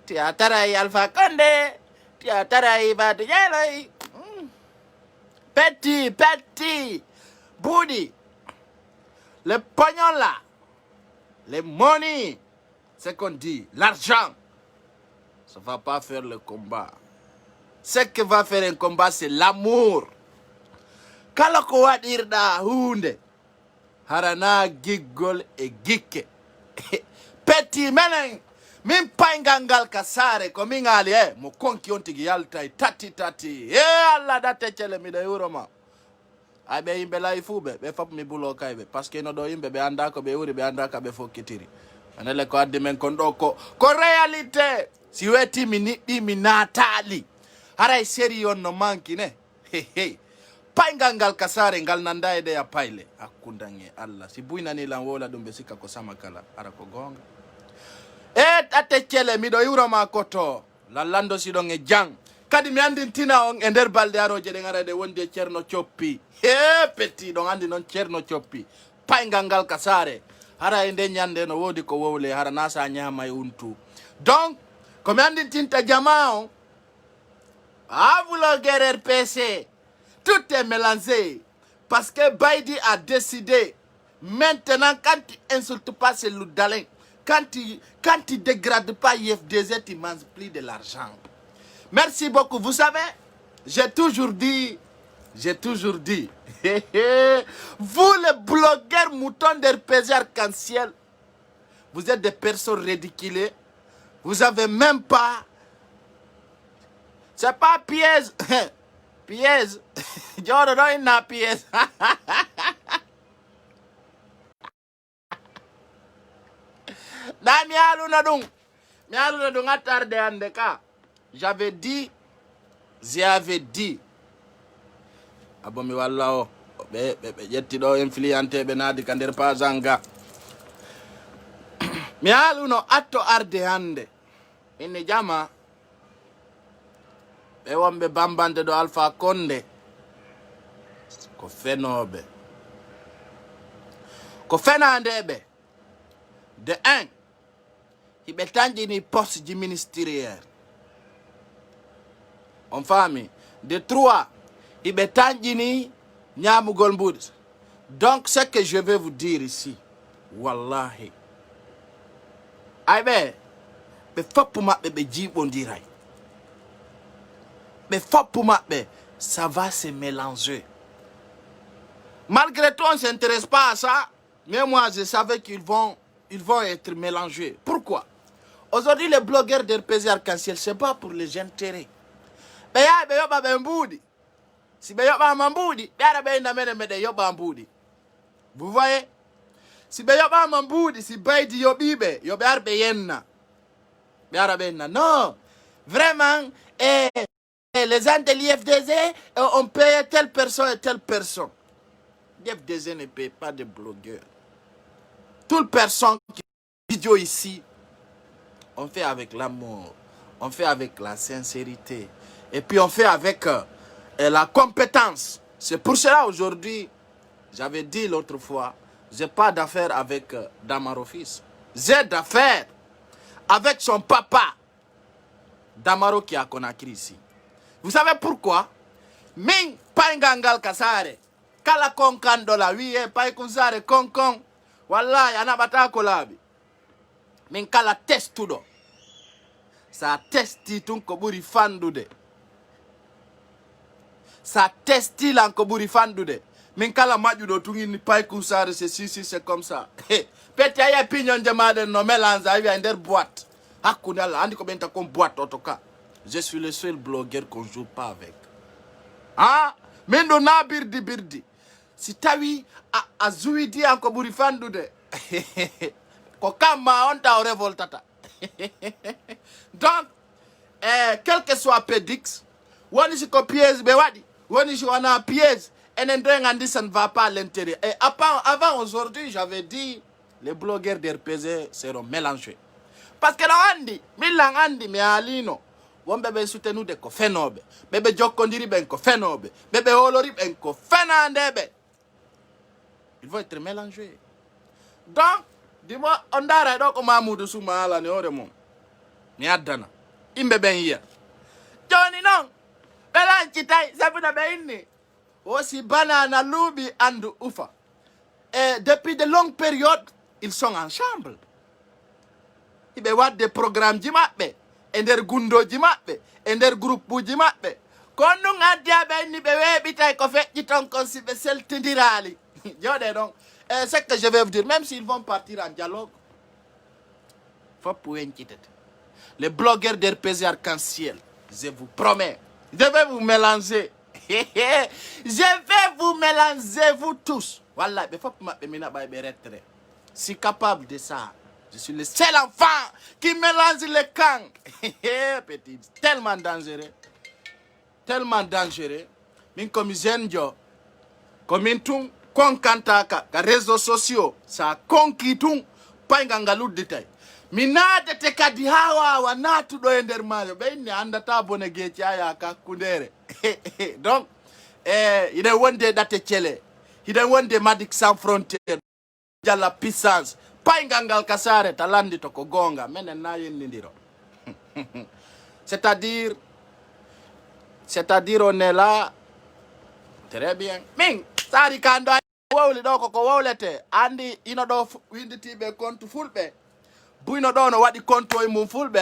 Tiatarai Alpha Condé, Tiatarai Badiyelai. Petit, Boudi, le pognon là, les money, c'est qu'on dit, l'argent, ça ne va pas faire le combat. Ce qui va faire un combat, c'est l'amour. Kalako wadirda hunde, harana gigol et gike. Petit menen, min paingangal kasare, komingali mo konki ontigi yaltai, tati. Allah date chele mi de uroma. Abe imbe la ifube, be fap mi bulo kaibe. Parce que no do imbe be andako be uri be andaka be fokitiri. Anele ko adde men kondoko. Ko réalité. Si weti mi natali. Haray seri on no manki ne. Hey. Paingangal kasare ngal nandaye de ya paile. Akundange Allah. Si buina ni lan wola dumbe sika ko samakala. Arako gonga. Ate chele mi do uroma koto. La lando si donge jang. Kadi mi andi tina on ender balde aroje de ngarade wonde cerno choppi. Petit don andi non cerno choppi. Paingangal kasare. Hara ende nyande no wodi ko wowle hara nasa nyama untu. Donc, comme andi tinta jamao, à vouloir guerre RPC, tout est mélangé. Parce que Baïdi a décidé, maintenant, quand tu insultes pas ces loudalins, quand tu dégrades pas IFDZ, tu manges plus de l'argent. Merci beaucoup. Vous savez, j'ai toujours dit, vous les blogueurs moutons d'RPG arc-en-ciel, vous êtes des personnes ridicules. Vous avez même pas, c'est pas piège, piège, je ne sais pas piège. Na mialu na dung atarde andeka. J'avais dit, abomi wallao, be yetti do influente be nadi kander pa zanga. Mi aluno atto arde hande. Inni jama, be wombe bambande do Alpha Condé. Ko fenobe. Ko fenandebe. De 1, hibe tanjini poste du ministériel. On famille. De 3, hibe tanjini nyamugol mbud. Donc ce que je vais vous dire ici, wallahi. Aïbe, be fopuma be jibondirai. Be fopuma be, ça va se mélanger. Malgré tout, on ne s'intéresse pas à ça. Mais moi, je savais qu'ils vont être mélangés. Pourquoi? Aujourd'hui, les blogueurs d'RPZ Arc-en-Ciel, ce n'est pas pour les intérêts. Vous voyez? Si beyoba mamboudi, si baidi yobibe, yobe yenna. Non, vraiment, les gens de l'IFDZ ont payé telle personne et telle personne. L'IFDZ ne paye pas de blogueurs. Toute personne qui est vidéo ici, on fait avec l'amour, on fait avec la sincérité, et puis on fait avec la compétence. C'est pour cela aujourd'hui, j'avais dit l'autre fois, j'ai pas d'affaire avec Damaro fils. J'ai d'affaire avec son papa, Damaro qui a Conakry ici. Vous savez pourquoi? Ming paingangal kasare, kala konkan dola wiye pai kunzare konkon. Wallahi anabata kolabi. Min kala testudo. Sa testi tun koburi fandude. Sa testi lan koburi fandude. Min kala majudo tungini pai kusare c'est comme ça. Peti aya pignon jamade no melanza ibi ender boîte. Hakunala andi ko benta comme boîte otoka. Je suis le seul blogueur qu'on joue pas avec. Ah, mendo na birdi. Si tawi a zuidi anko buri fandude. Ko kama onta o revoltata. Donc, quel que soit Pédix, woni si ko piège be wadi, woni si on a piège, ça ne va pas à l'intérieur. Et avant aujourd'hui, j'avais dit, les blogueurs d'RPZ seront mélangés. Parce que là, Andi, Milan Andi, mi alino, won bebe soutenu de ko fenobe, bebe jokondiri ben ko fenobe, bebe olori ben ko fenandebe. Ils vont être mélangés. Donc, dis-moi, on a donc Mamoudou Soumala, ne oremon. mi addana imbe ben yiya joni non belanci tay sabuna be inni aussi banana luubi andu ufa et depuis de longues périodes ils sont ensemble ibe wadde programme ji mabbe e der gundoji mabbe e der groupe ji mabbe kon nu ngaddia be inni be webi tay ko feƴƴi ton kon si be seltidirali jode donc c'est que je vais vous dire même s'ils vont partir en dialogue faut pour les blogueurs d'RPZ Arc-en-Ciel, je vous promets, je vais vous mélanger. Je vais vous mélanger, vous tous. Voilà, il faut que je suis capable de ça. Je suis le seul enfant qui mélange les camps. Petit, tellement dangereux. Tellement dangereux. Min comme Zenjo, comme une tout, konkantaka, réseaux sociaux, ça conquit tout, pas un galou de détail. Minade te kadi hawa wanatu do ender mayo be ni andata bone geeci aya ka kundere donc ide wonde date cele ide wonde Madik Sans Frontières jalla puissance pay gangal kasare talandi to ko gonga menen na yennindiro c'est-à-dire on est là très bien min sari kando wawli do ko wawlete andi ino do winditibe compte fulbe Buyno ɗo no waɗi konto e mum fulɓe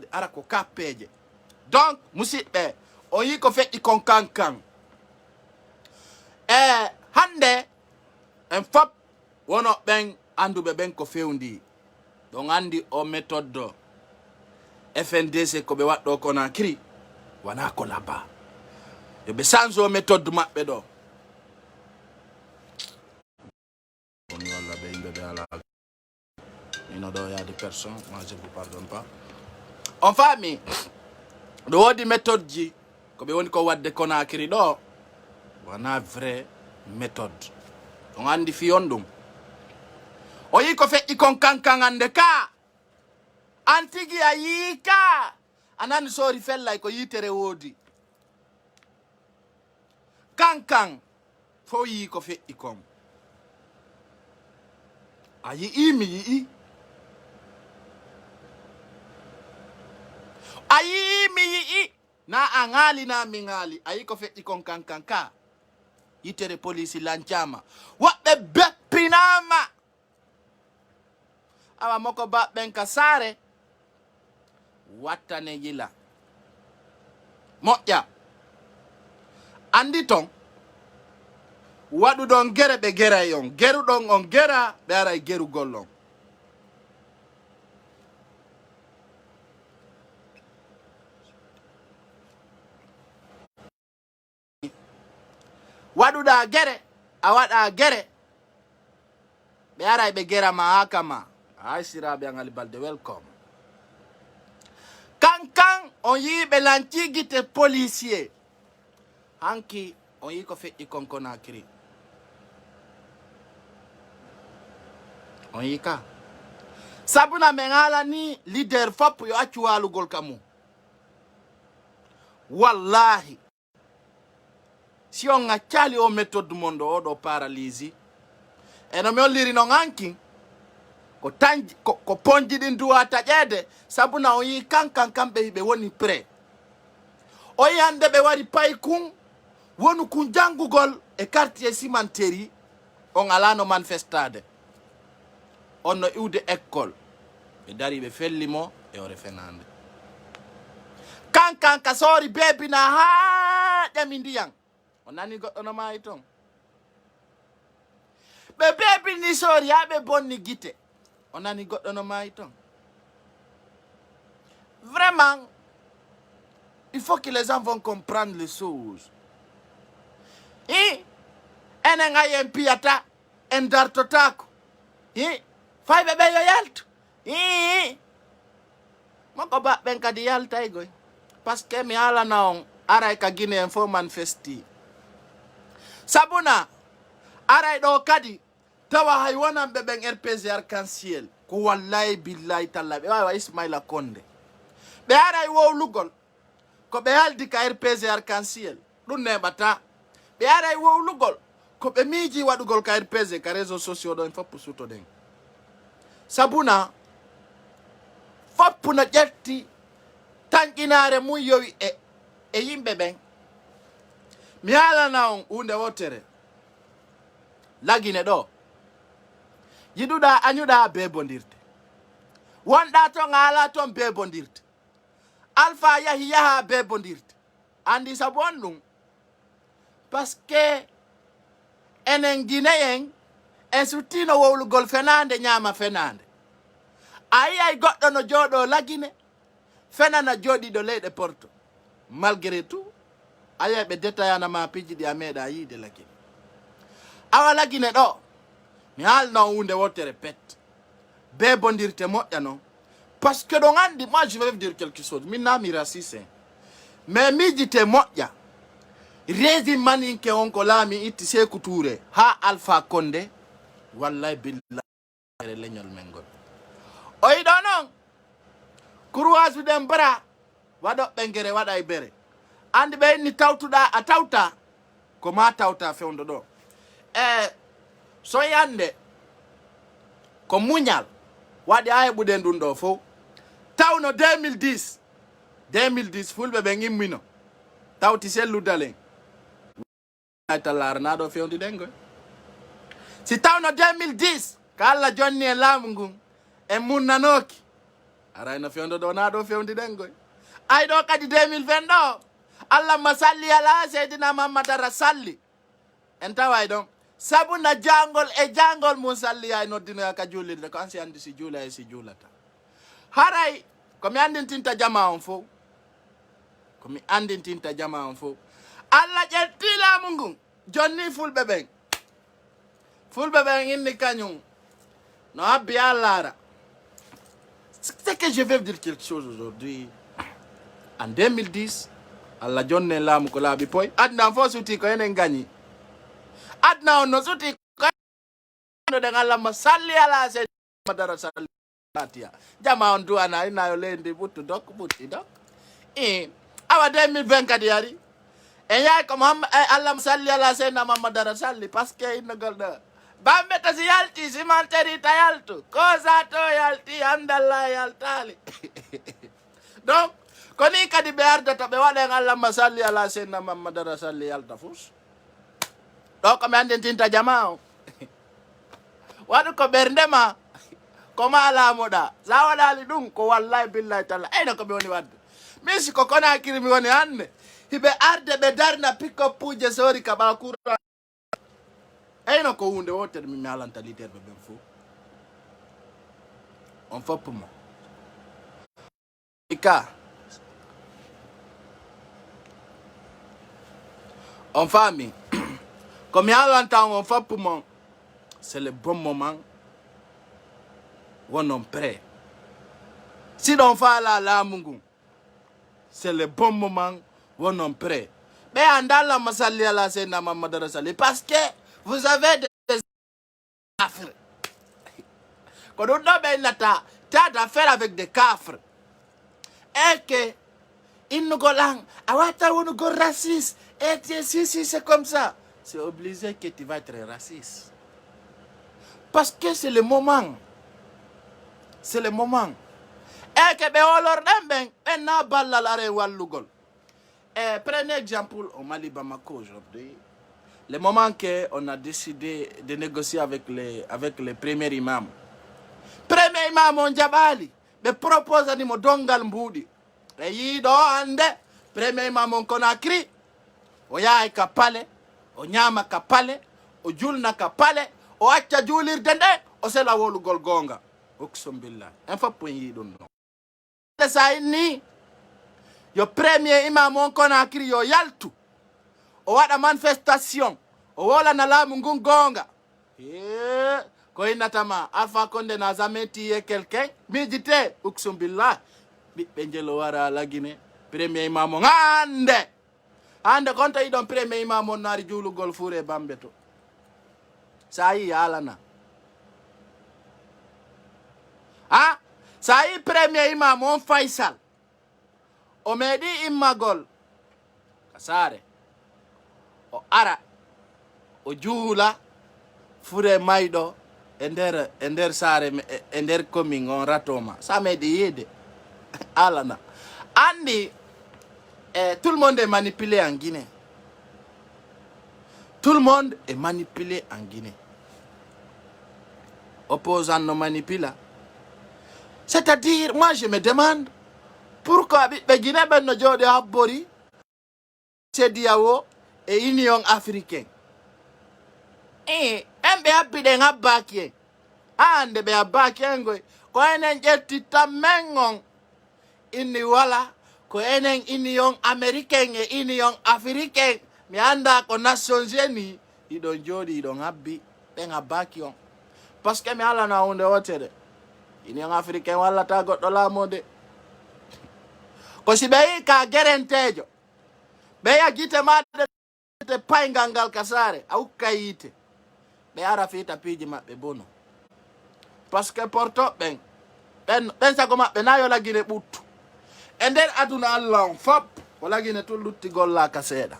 ara ko kappeje donc musidɓe o yi ko feƴƴi kon kankan hande en fop wono ɓen anduɓe ɓen ko fewndi ɗon andi o méthode FNDC ko ɓe waɗɗo Conakry wona ko laba yoɓe change o méthode maɓɓe ɗo il y a des personnes, moi je ne vous pardonne pas. En famille, de wodi méthode ji, comme on ko wadde Conakry do, on a vraie méthode. On andi fiondum. O yi ko fe ikon kankan ande ka. Antigi ayika. Anani sori fella ko yitere wodi. Kankan fo yi ko fe ikon. Ayi imi yi. Ayi mi yi na angali na mingali ayi ko feƴƴi kon kankanka yitere police lancama woɓɓe beppinama awa moko baɓɓen ka sare wattane yila moƴƴa andi ton waɗu ɗon gere ɓe geray on geruɗon on gera ɓe aray gerugol on waɗuɗa gere a waɗa gere ɓe aray ɓe gera ma haka ma ay siraɓe an Alibalde welcome kankan on yi ɓe lanci guite policier hanki on yi ko feƴƴi kon Conakry on yi ka sabuna men hala ni leader fop yo accu walugol kamu wallahi si on a cali o méthode mondo o do paralysie e no mi holliri non anki ko tanji ko ponji din duwa taƴede sabuna o yi kankan kamɓe ɓe woni prêt o yi hande ɓe wari pay kun wonu kun jangugol e quartier cimenterie on alano manifestade on no iwde école ɓe dari ɓe fellimo e o refenande kankan ka sori bebina ha ƴami ndiyan on nani goɗɗo no maayi ton ɓe bebini sori ha ɓe bonni guite on nani goɗɗo no maayi ton vraiment il faut que les gens vont comprendre les choses enen ayen piyata en dartotako fayɓe ɓe yo yaltu moko baɓɓen kadi yaltay goy par ce que mi halana on aray ka Guinée en fo manifesti sabuna aray ɗo kadi tawa hay wonanɓe ɓen RPG Arc-en-Ciel ko wallahi billahi talla ɓe wawa Ismaila Konde ɓe aray wowlugol ko ɓe haldi ka RPG Arc-en-Ciel ɗum neɓata ɓe aray wowlugol ko ɓe miiji waɗugol ka RPG ka réseaux sociaux ɗon foppu sutoɗen sabuna foppu no ƴetti tankinare mu yowi e yimbe ben mi halana on hunde wotere lagine do yiduda anyuda bebondirde wonda to ngala ton bebondirde alpha yahi yaha bebondirde andi sabondum parce que enen guinéen en sutino wowlugol fenande nyama fenande ay goddo no jodo lagine fenana jodi do leyde porto malgré tout ayay be detayana ma piji di ameda yide lagine awa lagine do mi halno hunde wotere pet bebondirte moƴƴa non parce que donc andi moi je vais vous dire quelque chose minna mi raciste mais mijite moƴƴa resi maninke on ko laami itti Sékou Touré ha Alpha Condé wallahi billahi leñol men gol o yiɗo noon courage den bara waɗoɓe ngere waɗa e bere andi ɓe inni tawtuɗa a tawta ko ma tawta fewndo ɗo so yande ko muñal waɗi a heɓuɗen ɗum ɗo fof tawno 2010 fulɓe ɓe gimmino tawti selludalen tallar naɗo fewndi ɗengoy si tawno 2010 ko Allah jonni e laamu ngun e munnanoki arayno fewndo ɗo naɗo fewndi ɗengoy ay ɗo kadi 2020 ɗo allahma salli ala seydina mamadara salli en taway ɗon sabu na jangol e jangol mum salli ay noddinoya ka juulirde ko an si andi si juula e si juulata haray komi andintinta jama on fof komi andintinta jama on fof Allah ƴetti laamu ngun jonni fulɓe ɓen inni kañum no habbi allara. C'est que je vais vous dire quelque chose aujourd'hui. En 2010 Allah jonne laamu ko laaɓi poy adna fo suti ko enen gañi adna on no suti ko den Allah ma salli ala se madara salli fatiha jama on duwana ina yo lendi buttu dok butti dok awa 2020 kadi yari e yaay ko Muhammad Allah salli ala se na madara salli parce que inno golda bambe ta si yalti si manteri ta yaltu ko sa to yalti andalla yaltali donc koni kadi ɓe ardata ɓe waɗen allahma salli ala seydna mamadara salli yalta fus ɗo ko mi andintinta jama o waɗu ko ɓerdema ko ma laamoɗa sa waɗali ɗum ko wallahi billahi talla eyno ko ɓe woni wadde min siko Conakry mi woni hande hiɓe arde ɓe darna pick-up puje sori ka ɓa courant eyno ko hunde wotere mi alanta leader ɓe ɓen fof on foppu mo ika on famille, comme il y a longtemps, on fait pour moi, c'est le bon moment où on est prêt. Si on fait la mungu, c'est le bon moment où on est prêt. Mais en dans la masali à la scène à Mamadara Sali, parce que vous avez des affaires. Quand on a d'affaires avec des cafres, et que ils nous golang, awata ou nous go raciste. Et si c'est comme ça, c'est obligé que tu vas être raciste. Parce que c'est le moment. C'est le moment. Et que prenez exemple au Mali Bamako aujourd'hui. Le moment qu'on a décidé de négocier avec les premiers imams. Premier imam on Jabali, me propose à nous dongal mboudi. Et il doit ande, premier imam on Conakry. O yaay ka pale o ñaama ka pale o julna ka pale o acca juulirde nde o sela wolugol gonga oksum billah en foppo yi ɗum ɗon sa inni yo premier imam on Conakry yo yaltu o waɗa manifestation o wolana laamu ngun gonga ko innatama Alpha Condé n'a jamais tué quelqu'un mijite oksum billah ɓiɓɓe jelo wara lagine premier imam on ande konta idon premier imam on nari juulugol fure bambe to sa yi yalana sa yi premier imam on Faisal o meɗi immagol kasare o ara o juula fure mayɗo e nder sare e nder commune on ratoma sa meɗi yide alana Andy, tout le monde est manipulé en Guinée. Tout le monde est manipulé en Guinée. Opposants nous manipulent. C'est-à-dire, moi je me demande, pourquoi les Guinéens ben no jode habori, CEDEAO et Union africaine. Embe habide ngabaki. Ande be abaki ngoy. Ko enen jettita mengon inni wala ko enen Union africaine et Union africaine. Mi anda ko Nations Unies idon jodi idon habbi be ngabaki on. Parce que mi ala na onde wotere. Union africaine wala ta goddo la mode. Ko si be ka gerentejo. Be ya gite ma de paingangal kasare au kayite. Be ara fita piji mabbe bono. Parce que porto ben sa ko mabbe na yo la Guinée buttu. E nder aduna Allah fop ko la Guinée to lutti golla ka seeda.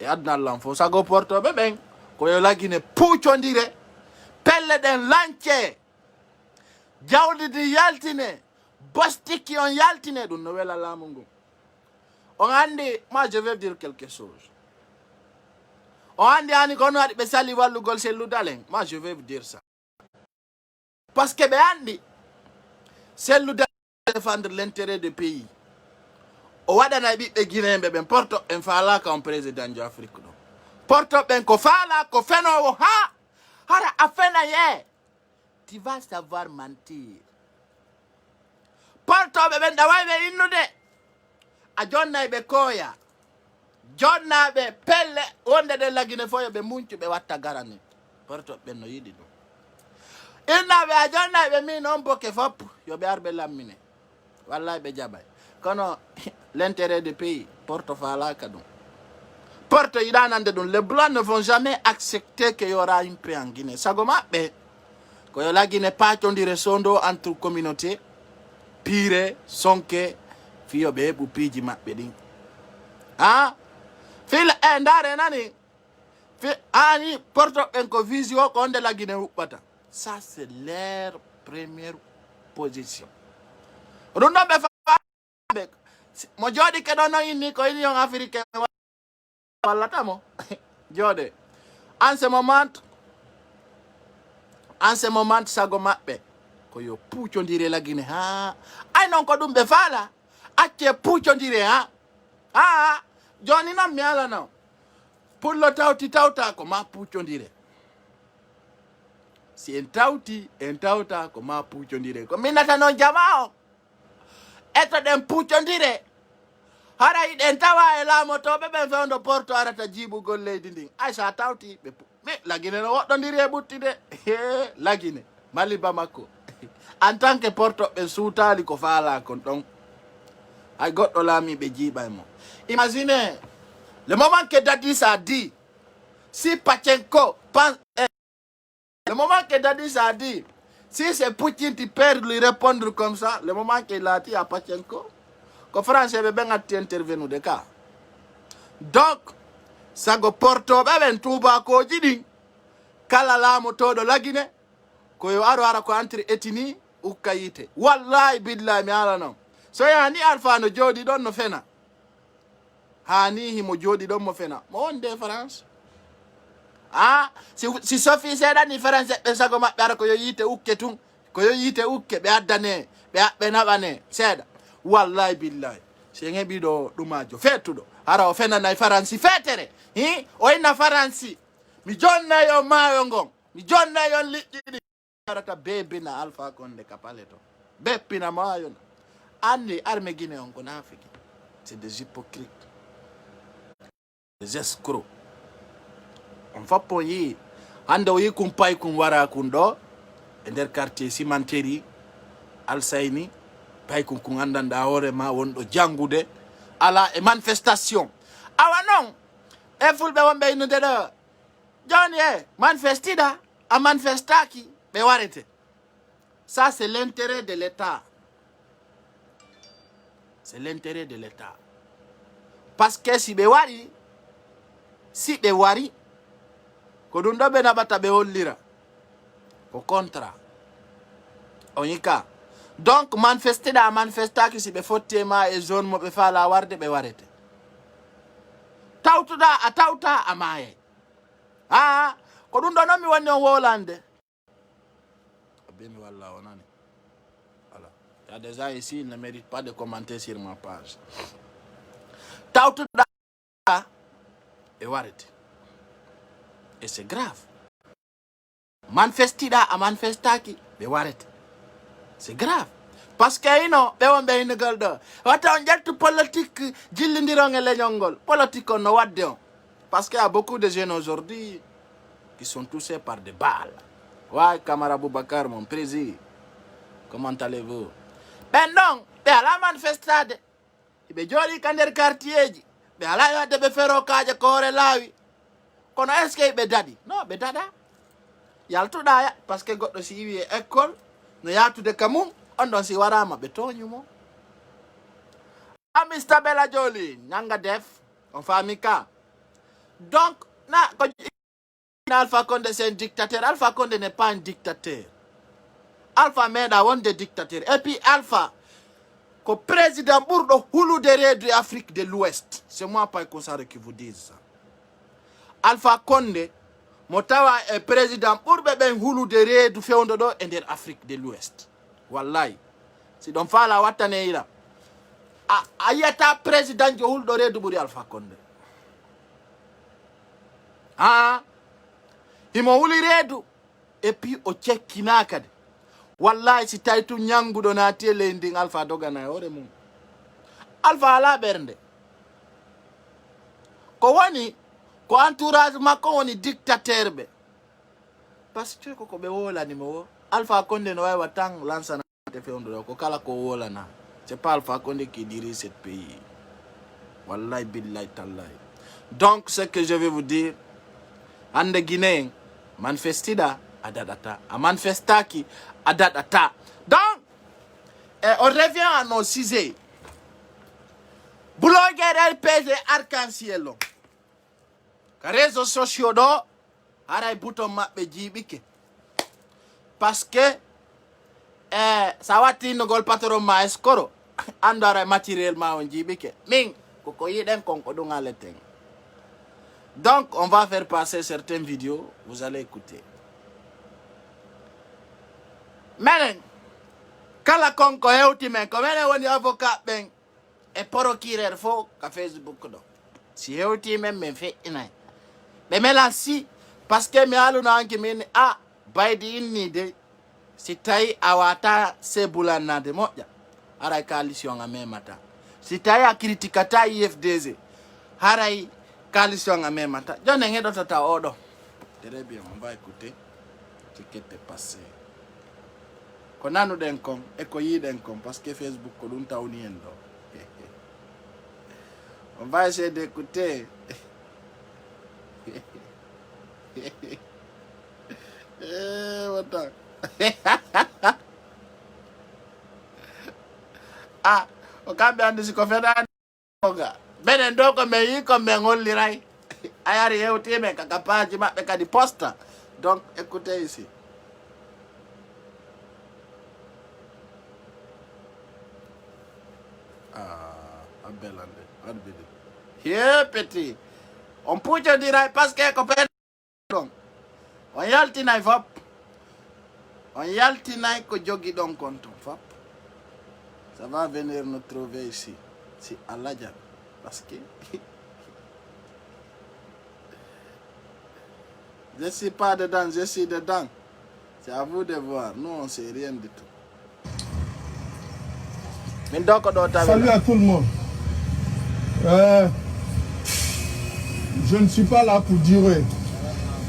E aduna Allah fo sa go porto be ben ko yo la Guinée puccondire pelle den lance jawdi di yaltine bostiki on yaltine dum no wela lamungo. On andi, moi je vais dire quelque chose. On andi ani kono adi be sali wallu gol sellu dalen. Moi je vais vous dire ça. Parce que be andi sellu défendre l'intérêt du pays. O wadana bi be Guinéen be ben porto en fala ka on président de Afrique do. Porto ben ko fala ko feno wo ha hara afena ye. Tu vas savoir mentir. Porto be ben dawai be innude. A jonna be koya. Jonna be pelle wonde de la Guinée foyo be muncu be watta garani. Porto be no yidi do. Inna be a jonna be mi non boke fop yo be arbe lamine. Wallahi be jabay. Kono l'intérêt du pays porto fala kadum. Porto idanande dum les blancs ne vont jamais accepter qu'il y aura une paix en Guinée. Sagoma be ko yo la Guinée patondire sondo entre communauté pire sonke fiyo be bu piji mabbe din. Ah fil ndare nani fi ani porto en ko visio ko de la Guinée upata. Ça c'est leur première position. Rundo be fa mo jodi ke dono inni ko Union africaine wala tamo jode en ce moment sago mabbe ko yo puccondire la Guinée ha ay non ko dum be fala acce puccondire ha joni nam mi ala no pour lo tawta ko ma puccondire si en tawta ko ma puccondire ko minata non jamao eto den puccondire hara iden tawa e lamo to be ben fondo porto arata jibu golle dinding ay sa tawti be me la Guinée no woddondire buttide la Guinée Mali Bamako en tant que porto be soutali ko fala kon don ay goddo lami be jiba mo. Imaginez le moment que Dadis a dit si Pachenko pense le moment que Dadis a dit si c'est Poutine qui peut lui répondre comme ça, le moment qu'il a dit à Pachenko que France be ben atti intervenu de cas. Donc ça go porto be ben tuba ko jidi kala la moto de la Guinée ko yo ara ko entre etini u kayite wallahi billahi mi ala non so yani alfa no jodi don no fena hani himo jodi don mo fena mo wonde France si Sophie seda ni France be sago mabbe ara ko yo yite ukke tun ko yo yite ukke be addane be nabane seda wallahi billahi se ngebi do dumajo fetudo ara o fena na France fetere o ina France mi jonna yo mayo ngon mi jonna yo liɗɗiɗi arata bebina Alpha Condé kapaleto beppina mayo andi armée Guinée on ko nafiki c'est des hypocrites des escrocs on fappo yi hande o yi kum pay kum wara kun do e der quartier Cimenterie Alsayni pay kum kun andanda hore ma wondo jangude ala e manifestation awa non e fulbe wonbe ino de do Johnny manifestida a manifestaki be warete. Ça c'est l'intérêt de l'État. C'est l'intérêt de l'État. Parce que si be wari ko dum do be nabata be hollira ko contrat onika Donc manifester da manifesta ki si be fottema e zone mo be fala warde be warete. Tawtuda a tawta amaye. Ah, ko dum do non mi wonni on wolande. Bemi walla onani. Voilà. Il y a des gens ici, ils ne méritent pas de commenter sur ma page. Tawtuda e warete. Et c'est grave. Manifestida a manifestaki be warete. C'est grave. Parce que ino be won be inigal do. Wata on jettu politique jillindironge leñongol. Politique on no wadde on. Parce qu'il y a beaucoup de jeunes aujourd'hui qui sont touchés par des balles. Ouais, Kamara Boubacar, mon président. Comment allez-vous? Ben non, be ala manifestade. Ibe joli kander quartier ji. Be ala yo de be fero kaje kore lawi. Kono est-ce que be dadi? Non, be dada. Yaltuda ya parce que goddo si wi école no yatude kamum on don si warama be toñumo. Mr. Bella Joli, nyanga def on famika. Donc na ko Alpha Condé c'est un dictateur. Alpha Condé n'est pas un dictateur. Alpha Meda won des dictateurs. Et puis Alpha ko président Bourdo Houlou de Afrique de l'Ouest. C'est moi pas Konsare qui vous dit ça. Alpha Condé Motawa est président pour ben Houlou de du feondo do ender Afrique de l'Ouest. Wallahi. Si don fala watane ila. Ayata président jo Houlou de du buri Alpha Condé. Ah, imo wuli redu et puis o checkina kade. Wallahi si taytu nyangudo na tele nding Alpha dogana ore mum. Alpha ala bernde. Ko woni ko entourage makko woni dictateur be. Parce que ko be wola ni mo Alpha Condé no way watang lansana te feondo ko kala ko wola na. C'est pas Alpha Condé qui dirige ce pays. Wallahi billahi tallahi. Donc ce que je vais vous dire ande Guinée manifestida adadata a manifestaki adadata. Donc on revient à nos sujets. Blogueur LPG arc-en-ciel. Réseaux sociaux do haray bouton mabbe jibike. Parce que ça wati no gol patron ma escoro andara matériellement on jibike. Ming ko yiden konko do ngaleten. Donc, on va faire passer certaines vidéos. Vous allez écouter. Menen, kala konko heuti men, komene woni avocat ben, e poro kirer fo ka Facebook do. Si heuti men fe inay. Be mela si, parce que me alu na anki men baydi inni de, si tay awata sebula na de moja, aray coalition a memata. Si tay a kritikata IFDZ, haray coalition a memata. John Ngedo tata odo. Très bien, on va écouter ce qui était passé. Konanu denkom, eko yi denkom, parce que Facebook kolunta uniendo. On va essayer d'écouter. O kambe andi sikofena oga. Benen doko me yi ko me ngoli rai. Ayari heuti me kakapaji mabbe kadi posta. Donc écoutez ici. Abelande, adbide. Here petit. On peut te dire parce que copain donc. On yaltina fop. On yaltina ko jogi don compte fop. Ça va venir nous trouver ici. Si Allah Dieu. Parce que je suis pas dedans, je suis dedans. C'est à vous de voir. Nous, on ne sait rien du tout. Salut à tout le monde. Je ne suis pas là pour durer.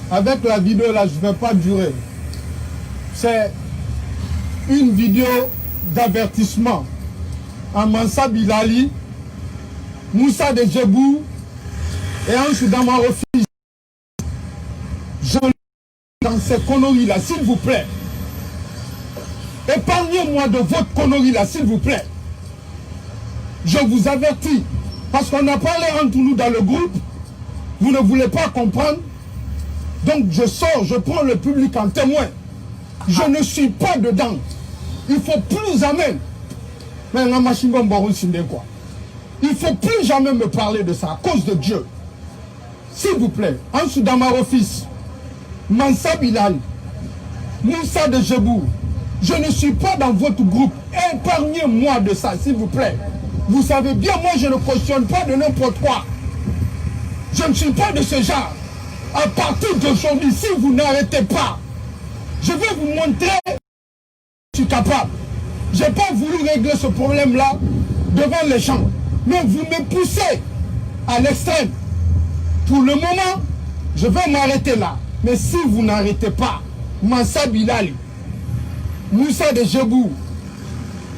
Avec la vidéo là, je ne vais pas durer. C'est une vidéo d'avertissement à Mansa Bilali, Moussa de Djebou et Ansou Damaro. Je dans ces conneries là, s'il vous plaît. Épargnez-moi de votre connerie là, s'il vous plaît. Je vous avertis. Parce qu'on a parlé entre nous dans le groupe. Vous ne voulez pas comprendre. Donc je sors, je prends le public en témoin. Je ne suis pas dedans. Il ne faut plus jamais. Mais la machine quoi. Il ne faut plus jamais me parler de ça à cause de Dieu. S'il vous plaît, en dessous dans ma office, Mansa Bilal, Moussa de Jebou, je ne suis pas dans votre groupe. Épargnez-moi de ça, s'il vous plaît. Vous savez bien, moi je ne cautionne pas de n'importe quoi. Je ne suis pas de ce genre. À partir d'aujourd'hui, si vous n'arrêtez pas, je vais vous montrer que je suis capable. Je n'ai pas voulu régler ce problème-là devant les gens. Mais vous me poussez à l'extrême. Pour le moment, je vais m'arrêter là. Mais si vous n'arrêtez pas, Mansa Bilal, Moussa de Jebou,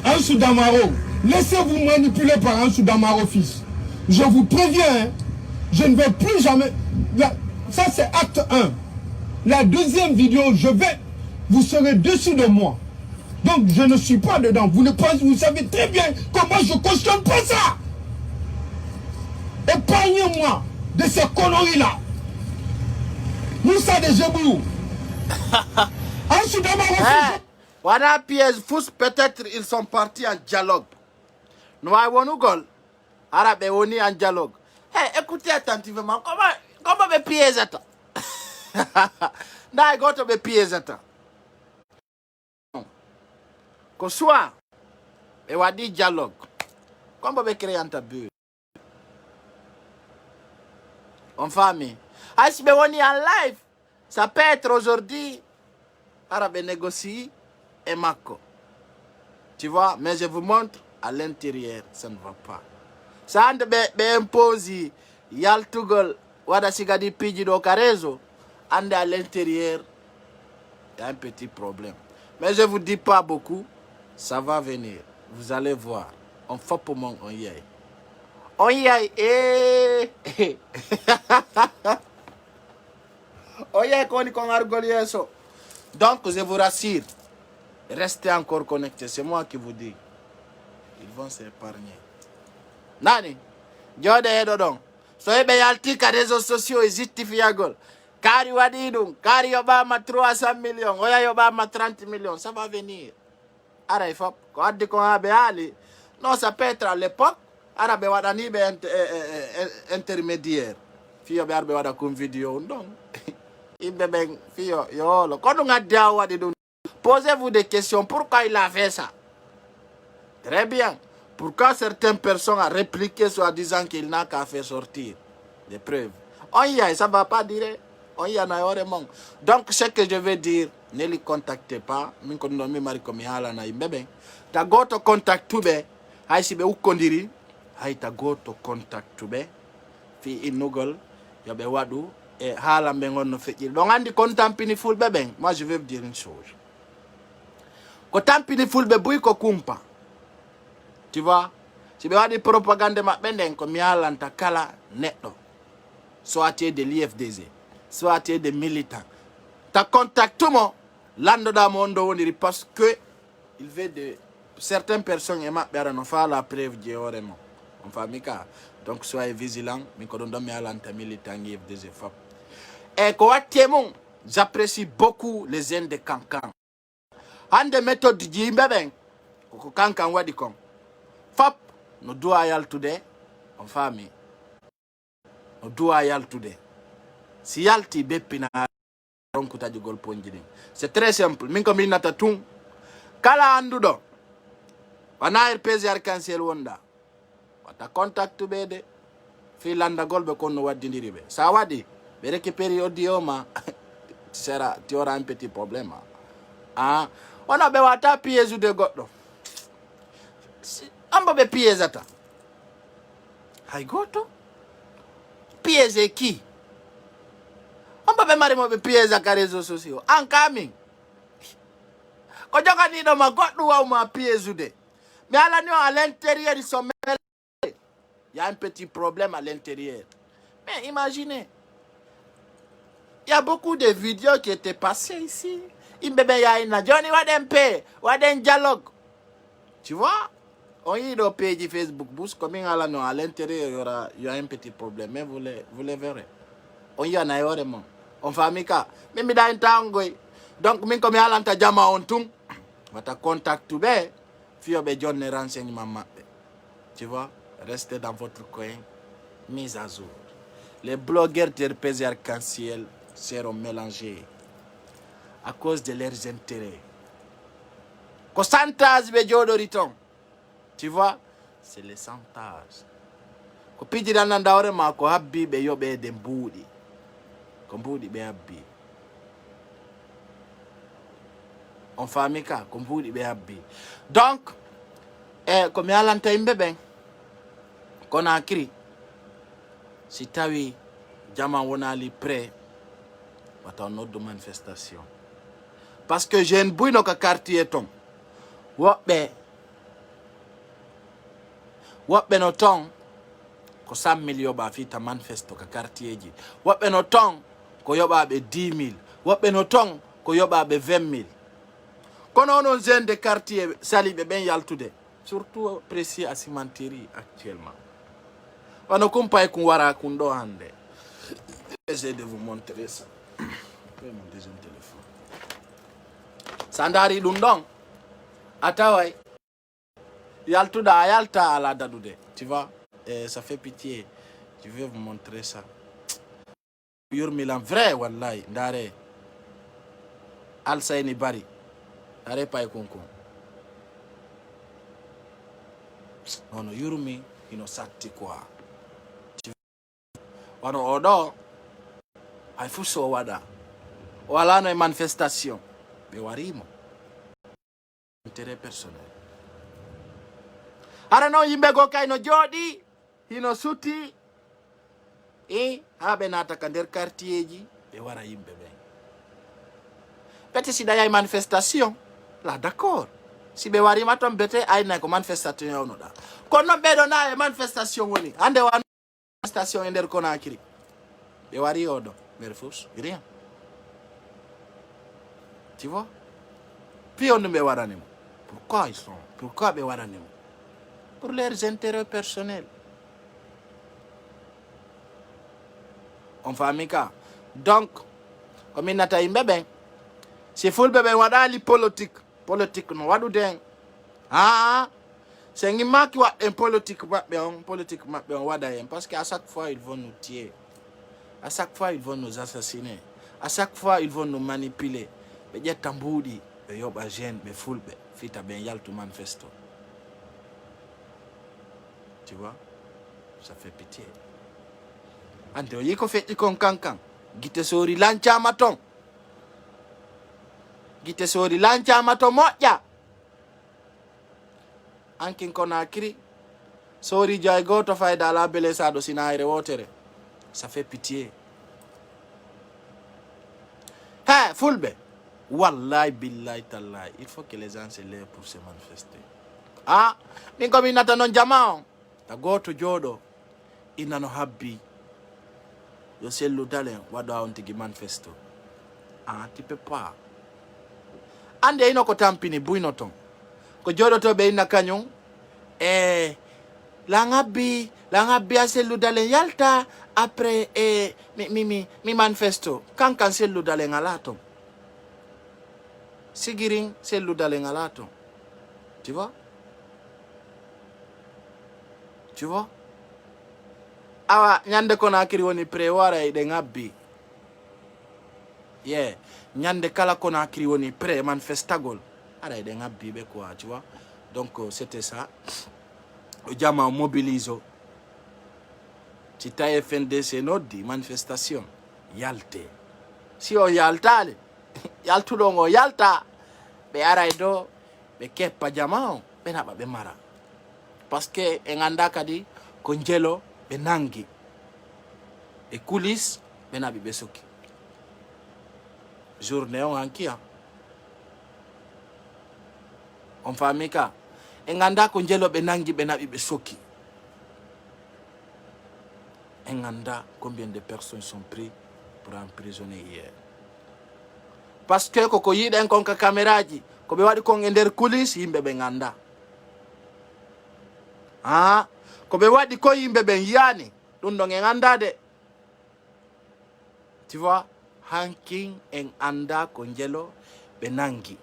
Ansou Damaro, laissez-vous manipuler par Ansou Damaro fils. Je vous préviens, hein, je ne vais plus jamais... Ça c'est acte 1. La deuxième vidéo, vous serez dessus de moi. Donc je ne suis pas dedans. Vous savez très bien comment je ne cautionne pas ça. Épargnez-moi de ces conneries-là. Moussa de Jebou. Ansou Damaro fils. Wana piège fous, peut-être ils sont partis en dialogue. Nous avons gol. Arabe on en dialogue. Hey, écoutez attentivement. Comment me piège ça? N'a pas me piège ça. Que soit, et on dit dialogue. Comment me créer un tabou? En famille. Ah, si on est en live, ça peut être aujourd'hui. Arabe négocie. Et Mako. Tu vois, mais je vous montre à l'intérieur, ça ne va pas. Ça a imposé, yal tugol, wada sigadi piji do karezo, ande à l'intérieur, il y a un petit problème. Mais je ne vous dis pas beaucoup, ça va venir. Vous allez voir. On fait pour mon on y est. On y est, on y est, qu'on a rigolé ça. Donc, je vous rassure. Restez encore connectés, c'est moi qui vous dis. Ils vont s'épargner. Nani, Jode Edodon. Soyez yaltika réseaux sociaux et justifiagol. Kari Wadidum, Kari Obama 300 millions, Oya Obama 30 millions, ça va venir. Araifop, quand on dit qu'on a béali, non, ça peut être à l'époque, Arabe Wadani intermédiaire. Fio Berbe Wadakum vidéo, donc. Ibeben, Fio, Yolo. Quand on a dit à Wadidum, posez-vous des questions. Pourquoi il a fait ça? Très bien. Pourquoi certaines personnes ont répliqué soit disant qu'il n'a qu'à faire sortir des preuves? On y a, ça ne va pas dire. On y a vraiment. Donc, ce que je veux dire, ne les contactez pas. Nous connaissons Marie comme Hala na imbebe. Ta go to contact to be. Hay si be u kondiri. Hay ta go to contact to be. Fi in Google. Yabe wadu. Et Hala bengon no fait. Donc, on dit contampini full bebe. Moi, je vais vous dire une chose. Contampini full bebe ko kumpa. Tu vois, si tu as des propagandes, comme Yalanta Kala Neto, soit tu es de l'IFDZ, soit tu es des militants. Tu as contacté moi, l'ando da mondo, parce que il veut de certaines personnes et ne faire la preuve de l'orement. En famille, donc soyez vigilants, mais quand on a Yalanta militant IFDZ. Et quand j'apprécie beaucoup les Indes de Kankan. Un des méthodes de Jimbeben, Kankan Wadikon. Fap, no do ayal today, en famille. No do ayal today. Si yalti bepina ronkuta jugol ponjini. C'est très simple. Min ko minata tun. Kala andudo. Wana RPZ arkansel wonda. Wata contact to bede. Fi landa golbe konno waddindiribe. Sa wadi, be récupérer audio ma. Tu auras un petit problème. Ah, on a be wata piège de goddo. Amba be piège ata. Hay goto. Piège qui? Amba be mari mo be piège ka réseaux sociaux. En coming. Ko joka ni do ma goddo wa ma piège de. Mais à l'intérieur ils sont mêlés. Il y a un petit problème à l'intérieur. Mais imaginez. Il y a beaucoup de vidéos qui étaient passées ici. Imbebe ya ina Johnny Wadempe, Waden dialogue. Tu vois? On y a page Facebook, comme à l'intérieur, il y a un petit problème, mais vous les verrez. On y en a vraiment. On fait amica. Mais il y a un tango. Donc, comme il y a un jama on tung, Votre contact tout bien, fio be jonne renseignement mappe. Tu vois, restez dans votre coin, mise à jour. Les blogueurs de RPZ Arc-en-Ciel seront mélangés à cause de leurs intérêts. Kosantas be jodoriton. Tu vois, c'est les santas. Ko piji dan ndawre ma ko habbi be yobe de mbudi. Ko mbudi be habbi. On famille ka ko mbudi be habbi. Donc ko mi alanta imbe ben Conakry si tawi jama wonali prêt wata noddu manifestation parce que jeune buyno ka quartier ton woɓɓe no ton ko 100 000 yoɓa fita manifesto ka quartier ji woɓɓe no ton ko yoɓaɓe 10 000 woɓɓe no ton ko yoɓaɓe 20 000 kono onon jeune de quartier saliɓe ɓen yaltude surtout précis à cimenterie actuellement wano kumpa e kum wara kum ɗo hande. J'essaie de vous montrer ça. Mon deuxième téléphone. Sandari ɗum ɗon a taway yaltuɗa a yalta ala daɗude, tu vois. Ça fait pitié. Je vais vous montrer ça. Yurmilan vrai wallahi ndare Alsayni Bari ndare pay kunkun ono yurmi ino satti quoi. Wano oɗo hay fu so waɗa o alano e manifestation ɓe warimo intérêt personnel. Hara noon yimɓe go kay no jooɗi hino suti ha ɓe nata ka nder quartier ji ɓe wara yimɓe ɓen bete si ɗa yahi manifestation la d'accord si ɓe warima toon bete aynay ko manifestation yawnoɗa kono noon ɓeɗo na e manifestation woni hande wa manifestation e nder Conakry ɓe wari oɗo ɓere fous rien, tu vois. Puis on ɓe waɗanimo pourquoi ɓe waɗanimo pour leurs intérêts personnels. On famille ka donc komin nata yimɓe ɓen si fulɓe ɓen waɗali politique no waɗuden c'est gimmaki waɗɗen politique maɓɓe on waɗa hen parce que à chaque fois ils vont nous tuer, à chaque fois ils vont nous assassiner, à chaque fois ils vont nous manipuler. Ɓe ƴetta mbuuɗi ɓe yoɓa jeune ɓe fulɓe fita ɓen yaltu manifesto, tu vois. Ça fait pitié. Ante o yi ko feƴƴi kon kankan gite soori lancama ton moƴƴa ankin Conakry soori jay goto fayda ala bele saɗo sinayre wotere. Ça fait pitié. Fulɓe wallahi billahi tallahi il faut que les gens se lèvent pour se manifester. Min komin nata noon jama on ta goto jooɗo inano habbi yo sellu dalen waɗa on tigi manifesto. Tu peux pas. Ande ino ko tampini buyno ton ko joɗotoɓe inna kañum langabbi a sellu dalen yalta après mi manifesto kankan sellu dalen ala ton sigirin sellu dalen ala ton, tu vois. Awa ñande Conakry woni pré wara e ɗe ngabbi ñande kala Conakry woni pré manifestagol ara e ɗe ngabbi ɓe quoi, tu vois. Donc c'était ça. O jama mobilise ci tawi FNDC noddi manifestation yalte si o yaltale yaltuɗon o yalta ɓe ara e dow ɓe keppa jama on ɓe naɓa ɓe mara parce que e ganda kadi ko jelo ɓe nangi e coulisse ɓe naɓi ɓe sokki journée on hankiya on fami ka e ganda ko jelo ɓe nangi ɓe naɓi ɓe sokki e ganda combien de personnes sont pris pour emprisonner hier parce que koko yiɗen kon ka caméraji ko ɓe waɗi kon e nder coulisse yimɓe ɓe ganda ko ɓe waɗi ko yimɓe ɓen yiyani ɗum ɗon en anda de, tu vois. Hankin en anda ko jelo ɓe nangi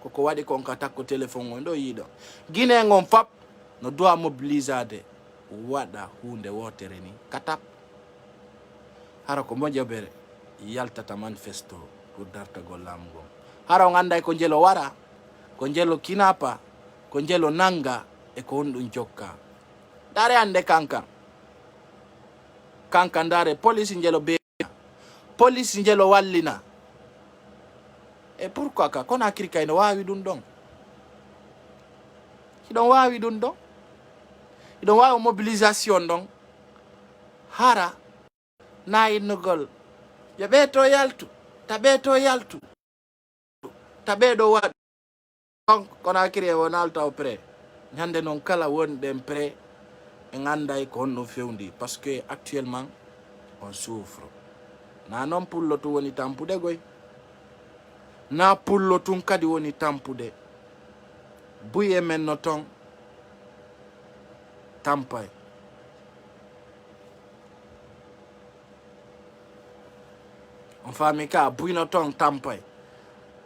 koko wadi kon ka takko téléphone on do yido Guinée ngon fap no doit mobilisade wada hunde wotere ni katap hara ko mojo bere yaltata manifesto pour darta gollam go hara on anday ko jelo wara ko jelo kinapa ko jelo nanga e ko hondun jokka dare ande kanka ndare police jelo be police jelo wallina e pourquoi ka kona kirika ino wawi dun don hidon wawi dun don hidon wawi mobilisation don hara na innugol ya beto yaltu tabedo wad donc kona kiri won alta opre nyande non kala won dem pre en anday ko no fewndi parce que actuellement on souffre na non pullo to woni tampude goy na pullo tun kadi woni tampude buye men no ton tampay on fami ka buy no ton tampay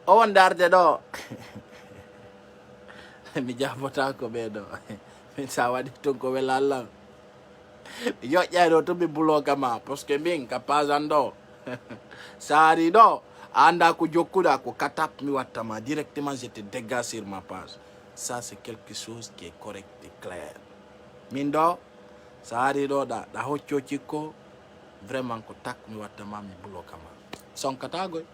o won darde do mi jabota ko be do min sa wadi ton ko welalla yo ƴayɗo to mi buloka ma parce que min ka pasando sari do anda ko jokkuda ko katap mi wattama directement je te dégage sur ma page ça c'est quelque chose qui est correct et clair min do sari do da hocco cikko vraiment ko tak mi wattama mi buloka ma sonkata goy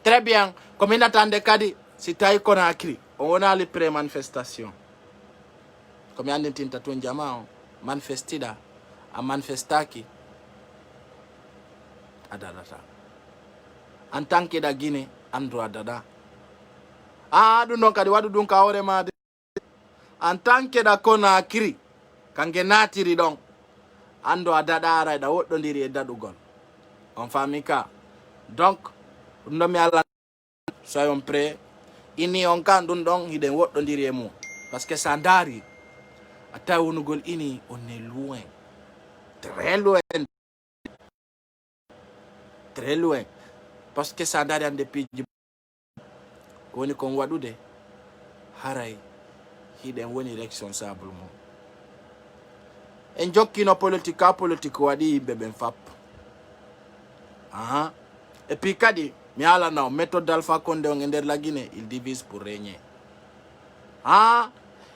très bien ko min attende kadi si tawi Conakry on wonali pré-manifestation ko mi andintinta toon jama o manifestida a manifestaki a dadata en tant que da Guinée andro a dada ɗum ɗon kadi waɗu ɗum ka hoore ma de en tant que da Conakry kange natiri ɗon ando a dada ara da woɗɗodiri e daɗugol on fami ka donc ɗum ɗon mi ala soyon prêt ini on kan ɗum ɗon hiɗen woɗɗodiri e mum parce que sa dari a tawi wonugol ini on est loin très loin parce que sa dari ande piji ko woni kon waɗude haray hiɗen woni responsable mum en jokkino politique ka politique waɗi yimɓe ɓen fap et puis kadi mi alana méthode d'Alpha Condé on e nder la Guinée il divise pour régner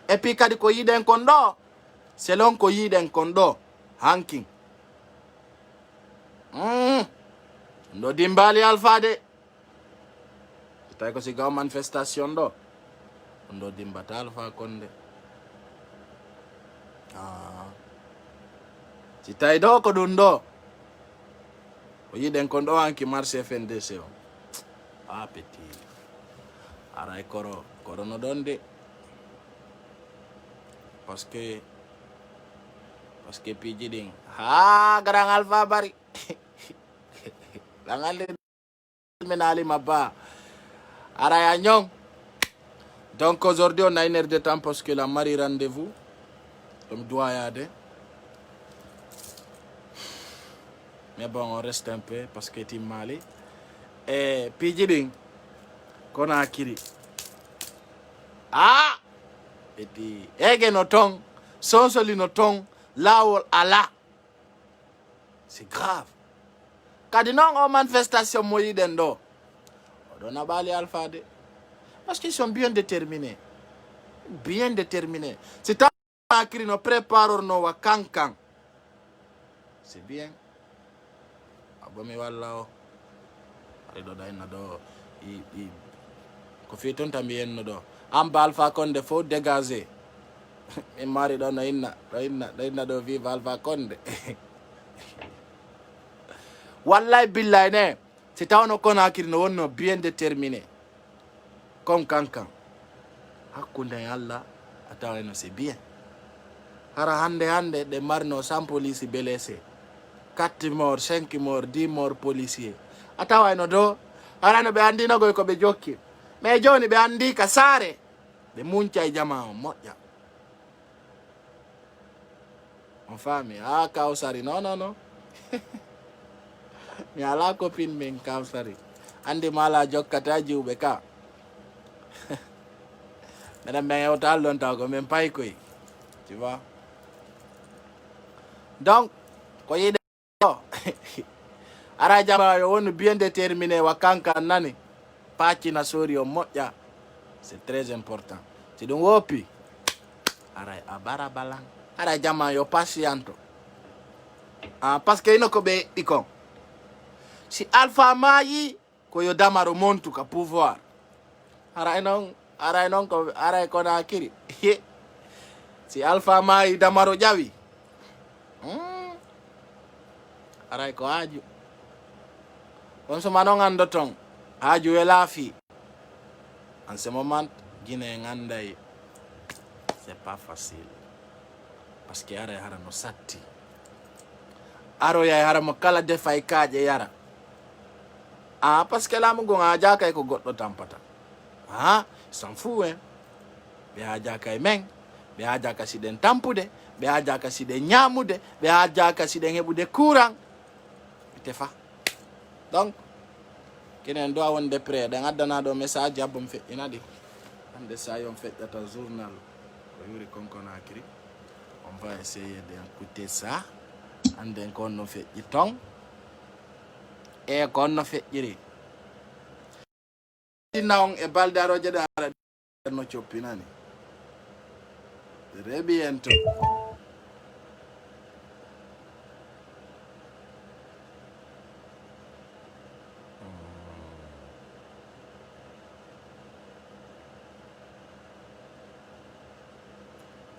et puis kadi ko yiɗen kon ɗo selon ko yiɗen kon ɗo hanking ndo dimbali Alpha de tawi ko sigaw manifestation ɗo ndo dimbata Alpha Condé si tawi ɗo ko ɗum ɗo ko yiɗen kon ɗo hanki marché FNDC o petit aray korono ɗon de parce que piji ɗin garan Alpha bari ɗangalde min alima ba araya ñong donc aujourd'hui on a 1 heure de temps parce que la mari rendez-vous comme doit y aller mais bon on reste un peu parce que tim mali e piji ɗin Conakry eti ege no ton sonsoli no ton lawol ala c'est grave kadi non o manifestation mo yiɗen ɗo oɗon aɓali Alpha de parce qu'ils sont bien déterminés si taw Conakry no préparorno wa kankan c'est bien abomi walla o ari ɗo ɗayna ɗo ko fi toon tan mbiyenno ɗo amba Alpha Condé fo dégagé min mari ɗo no inna ɗo vive Alpha Condé wallahi billahi ne si tawno Conakry no wonno bien déterminé comme kankan hakkunde e Allah a taweno c'est bien hara hande ɗe marno 100 police blessé 4 morts 5 morts 10 morts policier a tawayno do harano ɓe andinogoy ko ɓe jokki mais joni ɓe andi ka saare ɓe munca e jama o moƴƴa on fami Kawsari non mi ala copine min Kawsari andi mala jokkata jiwɓe ka Madame ben autant longtemps que même pas quoi. Tu vois. Donc, ko yide ara jama yo wonu bien déterminé wakanka nani pachi na sori o moja. C'est très important. C'est donc wopi. Ara abara balang. Ara jama yo patiento. Parce que ino ko be ikon. Si Alpha Mayi ko yo damaro montu ka pouvoir. Ara non ko ara ko na kiri. Si Alpha Mayi damaro jawi. Ara ko aju. On se manon andotong. Aju elafi. En ce moment, Guinée ngandai. C'est pas facile. Parce que ara hara no satti. Aro ya hara mo kala defay kaje yara. Parce que là mo gonga aja kay ko goddo tampata. S'en fout hein. Be aja kay men. Be aja ka siden tampude, be aja ka siden nyamude, be aja ka siden hebude courant. Tefa. Donc kenen do won de près da ngadana do message abom fe inadi. Ande sa yon fait data journal. Ko yuri konkona akiri. On va essayer d'écouter ça. Ande kon no fe itong. E kon no fe jiri. Naong e baldaro jeda no chopinani. Rebiento.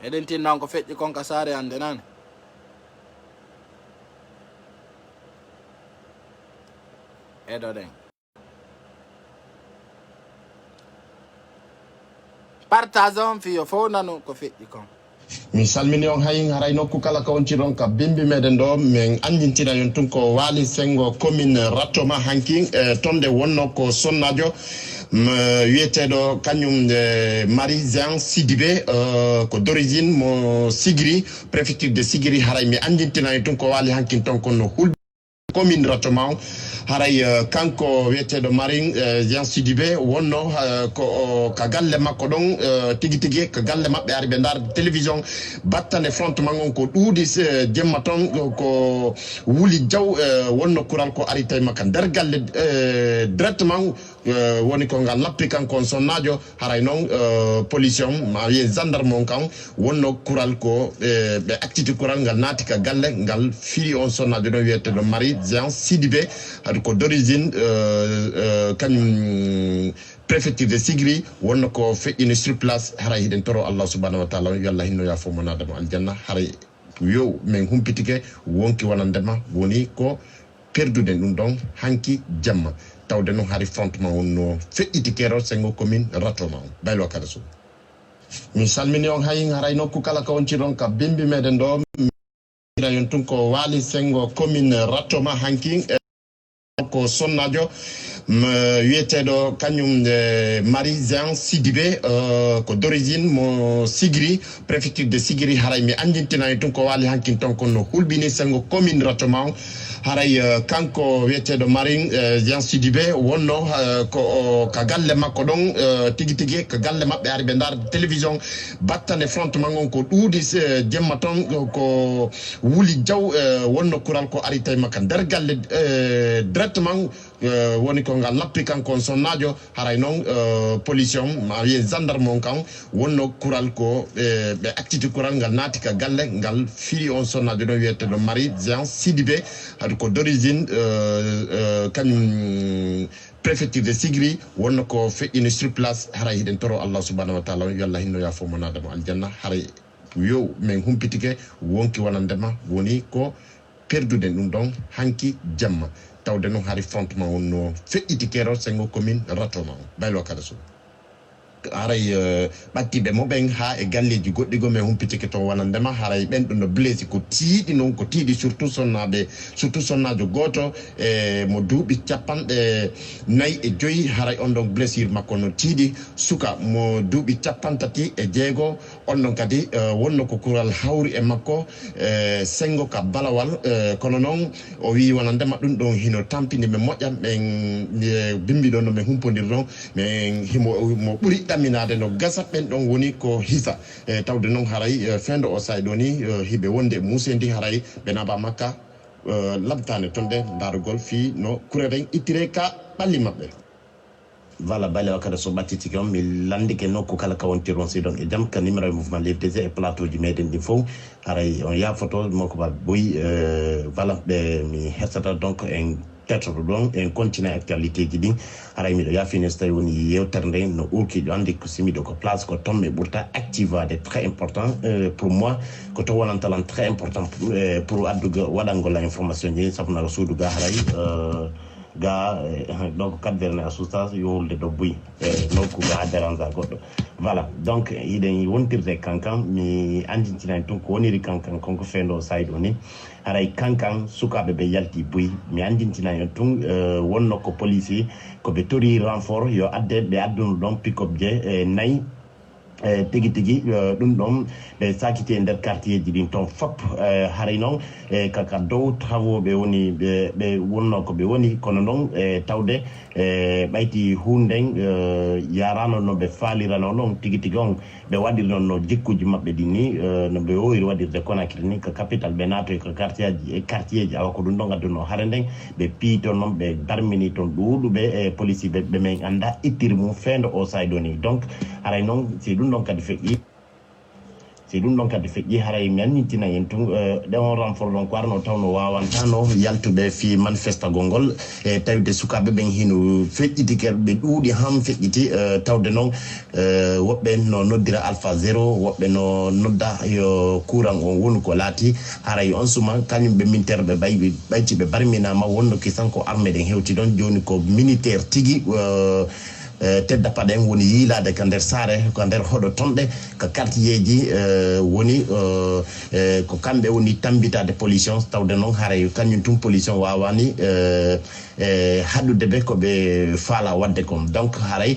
Eden tin nan ko feƴƴi kon ka saare hande nane eɗo ɗen partage on fiyo fo nanu ko feƴƴi kon mi salmini on hay haray nokku kala ko wontiron ka bimbi meɗen ɗo min andintira yon tun ko waali sengo commune rattoma hankin tonde wonno ko sonnajo wiyeteɗo kañum Marie Jean Sidibé ko d'origine mo Sigiri préfecture de Sigiri haray mi andintina yon tun ko waali hankin ton kono hulɓe commune rattoma o haray kanko wiyeteɗo Marie Jean Sidibé wonno ko ka galle makko ɗon tigi tigi ko galle maɓɓe ari ɓe darde télévision battane frontement on ko ɗuuɗi jemma ton ko wuli jaw wonno kural ko ari tawi makka nder galle directement woni ko ngal lappi kanko on sonnajo haray noon police on ma wiye gendarme on kan wonno kural ko ɓe activité kural ngal naati ka galle ngal firi on sonnajo ɗon wiyeteɗo Marie Jean Sidibé haɗa ko d'origine kañum préfecture de Sigri wonno ko feƴƴini sur place haray hiɗen toro Allah subhanahu wa taala yo Allah hinno yaafo mo nadamo aljanna haray yo min humpitike wonki wonandema woni ko perduɗen ɗum ɗon hanki jamma tawde noon hari frontement wonno feƴƴiti kero sengo commune rattoma on baylo kada so mi salmini on hay haray nokku kala ko wonciron ka bimbi meɗen ɗo yon tun ko waali sengo commune rattoma hanki ko sonnajo wiyeteɗo kañum Marie Jean Sidibé ko d'origine mo Sigiri préfecture de Sigiri haray mi andintina yon tun ko waali hankin ton kono hulɓini sengo commune rattoma o haray kanko wiyeteɗo Marie Jean Sidibé wonno ko ka galle makko ɗon tigi tigi ko galle maɓɓe ari ɓe darde télévision battane frontement on ko ɗuuɗi jemma ton ko wuli jaw wonno kural ko ari tawi makka nder galle directement woni ko ngal lappi kanko on sonnajo haray noon police on ma wiye gendarme on kan wonno kural ko ɓe activité kural ngal naati ka galle ngal firi on sonnajo ɗon wiyeteɗo Marie Jean Sidibé haɗa ko d'origine kañum préfecture de Sigri wonno ko feƴƴini sur place haray hiɗen toro Allah subhanahu wa taala yo Allah hinno yaafo mo nadamo aljanna haray yo min humpitike wonki wonandema woni ko perduɗen ɗum ɗon hanki jamma tawde noon hari frontement wonno feƴƴiti kero sengo commune rattoma o baylo kada so haray ɓattiɓe moɓen ha e galleji goɗɗi go men humpitike to wonandema haray ɓen ɗum no blessé ko tiiɗi noon ko tiiɗi surtout sonnajo goto mo duuɓi capanɗe 4 haray on ɗon blessure makko no tiiɗi suka mo duuɓi 36 on ɗon kadi wonno ko kural hawri e makko sengo ka balawal kono noon o wi wonandema ɗum ɗon hino tampini ɓe moƴƴa ɓen bimbi ɗon no ɓe humpodir ɗon men mo ɓuri ɗamminade no gasa ɓen ɗon woni ko hisa tawde noon haray fendo o say ɗo ni hiɓe wonde musendi haray ɓe naɓa makka labtane ton ɗe darugol fi no kureren ittire ka ɓalli maɓɓe voilà bale wakada so ɓattitike on mi landike nokku kala kawontiron siɗon e jaam ka numéro e mouvement LFDG e plateau ji meɗen ɗi fof haray on yafoto moko ba boyi voilà ɓe mi hersata donc en tettoto ɗon en continue actualité ji ɗin haray miɗo yafini so tawi woni yewtere nde no urkiɗo andi ko simiɗo ko place ko tomme ɓurta activade très important pour moi ko to wonantalan très important pour adduga waɗangol information ji sabunaka suudu ga haray ga donc cadre ne assistance yowulde do buy nokku ga dérange goɗɗo voilà donc iɗen wontirde kankan mi andintina tun ko woniri kankan konko fendo saydo ni haray kankan sukaɓe ɓe yalti buy mi andintina en tun wonno ko police ko ɓe tori renfort yo adde ɓe adduno ɗon pick-up je nayi tigi tigi ɗum ɗon ɓe sakiti e nder quartier ji ɗin toon fop haray noon kaka dow tawoɓe woni ɓe wonno ko ɓe woni kono noon tawde ɓayti hunden yarano no ɓe falirano noon tigi tigi on ɓe waɗiri noon no jikkuji maɓɓe ɗi ni no ɓe wowiri waɗirde Conakry ni ko capital ɓe natoy ko quartier ji awa ko ɗum ɗon adduno hare nden ɓe pii toon noon ɓe darmini toon ɗuuɗuɓe police ɓe men anda ittiri mum feendo o saydo ni donc haray noon si ɗum ɗon kadi feƴƴi si ɗum ɗon kadi feƴƴi haray mi annitina en tun ɗe on renfort ɗon ko arno tawno wawantano yaltuɓe fi manifestagol ngol e tawde sukaɓe ɓen hino feƴƴitike ɓe ɗuuɗi ham feƴƴiti tawde noon woɓɓe no noddira alpha 0 woɓɓe no nodda yo courant on woni ko laati haray on suma kañum ɓe militaire ɓe ɓayti ɓe barminama wonno kisan ko armé ɗen hewti ɗon joni ko militaire tigui tedda paɗen woni yiilade ka nder saare ko nder hoɗo tonɗe ko quartier ji woni ko kamɓe woni tambitade pollution tawde noon haray kañum tum pollution wawani haɗude ɓe koɓe faala wadde kon donc haray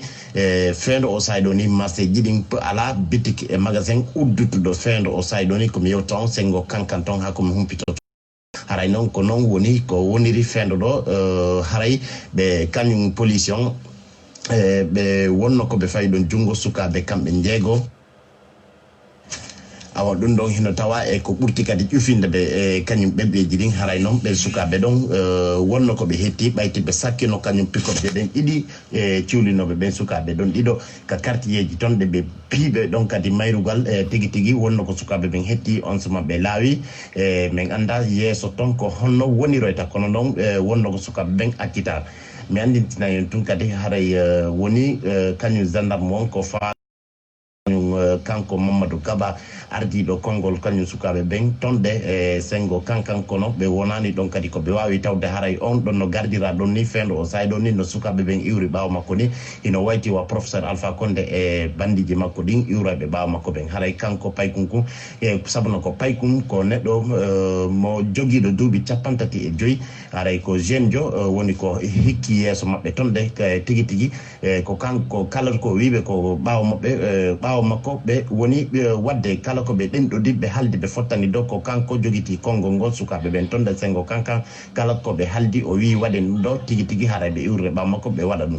feendo o sayɗo ni marché jiɗin ala bitik e magasin uddutuɗo feendo o sayɗo ni komi yewta on sengo kankan ton ha komi humpitoto haray noon ko noon woni ko woniri feendo ɗo haray ɓe kañum pollution ɓe wonno ko ɓe fayi ɗon junngo sukaɓe kamɓe jeego awa ɗum ɗon hino tawa e ko ɓurti kadi ƴufinde ɓe e kañum ɓeɓɓeji ɗin haray noon ɓe sukaɓe ɗon wonno ko ɓe hetti ɓayti ɓe sakkino kañum pick-up ɗen ɗiɗi e ciwlinoɓe ɓen sukaɓe ɗon ɗiɗo ka quartier ji toon ɗe ɓe piiɓe ɗon kadi mayrugal tigui tigui wonno ko sukaɓe ɓen hetti on suma ɓe laawi min anda yeeso toon ko honno woniroyta kono noon wonno ko sukaɓe ɓen accita mi andintina en tun kadi haray woni kañum gendarme on ko fa kanko Mamadou Kaba ardiɗo konngol kañum sukaɓe ɓen tonɗe e sengo kankan kono ɓe wonani ɗon kadi koɓe wawi tawde haray on ɗon no gardira ɗon ni feendo o sayɗo ni no sukaɓe ɓen iwri ɓawa makko ni hino wayti wa professeur Alpha Condé e bandiji makko ɗin iwraɓe ɓawa makko ɓen haray kanko paykunku e sabuno ko paykum ko neɗɗo mo joguiɗo duuɓi 35 haray ko jeune jo woni ko hikki yeeso mabɓe tonɗe tigui tigui ko kanko kala ko wiɓe ko ɓawa mabɓe ɓawa makko ɓe woni wadde kala ko ɓe ɗenɗodi ɓe haldi ɓe fottani dow ko kanko joguiti konngol ngol sukaɓe ɓen tonɗe sengo kankan kala ko ɓe haldi o wi waɗen ɗum ɗo tigui tigui haray ɓe iwre ɓawa makko ɓe waɗa ɗum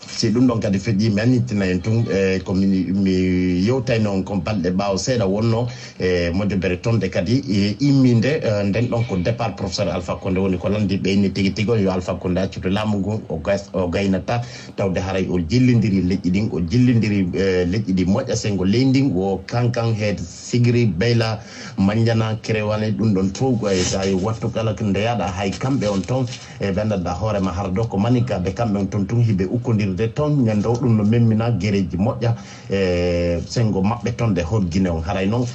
si ɗum ɗon kadi feƴƴi mi annitina en tun ko mi yewtayno on kon balɗe ɓaawo seeɗa wonno moƴƴobere tonde kadi imminde nden ɗon ko départ professeur Alpha Condé woni ko landi ɓeyni tigui tigui on yo Alpha Condé accude laamu ngu o gaynata tawde haray o jillidiri leƴƴi ɗin o jillidiri leƴƴi ɗi moƴƴa sengo leydi ndin o kankan heede sigiri beyla manjana kerewane ɗum ɗon fof sa wattu kala ndeyaɗa hay kamɓe on toon ɓe anndanɗa hoorema hara ɗo ko manika ɓe kamɓe on toon tun hiɓe ukkodiri jokkodirde ton ñande ɗum no memmina guereji moƴƴa sengo maɓɓe ton de hol guine on haray noon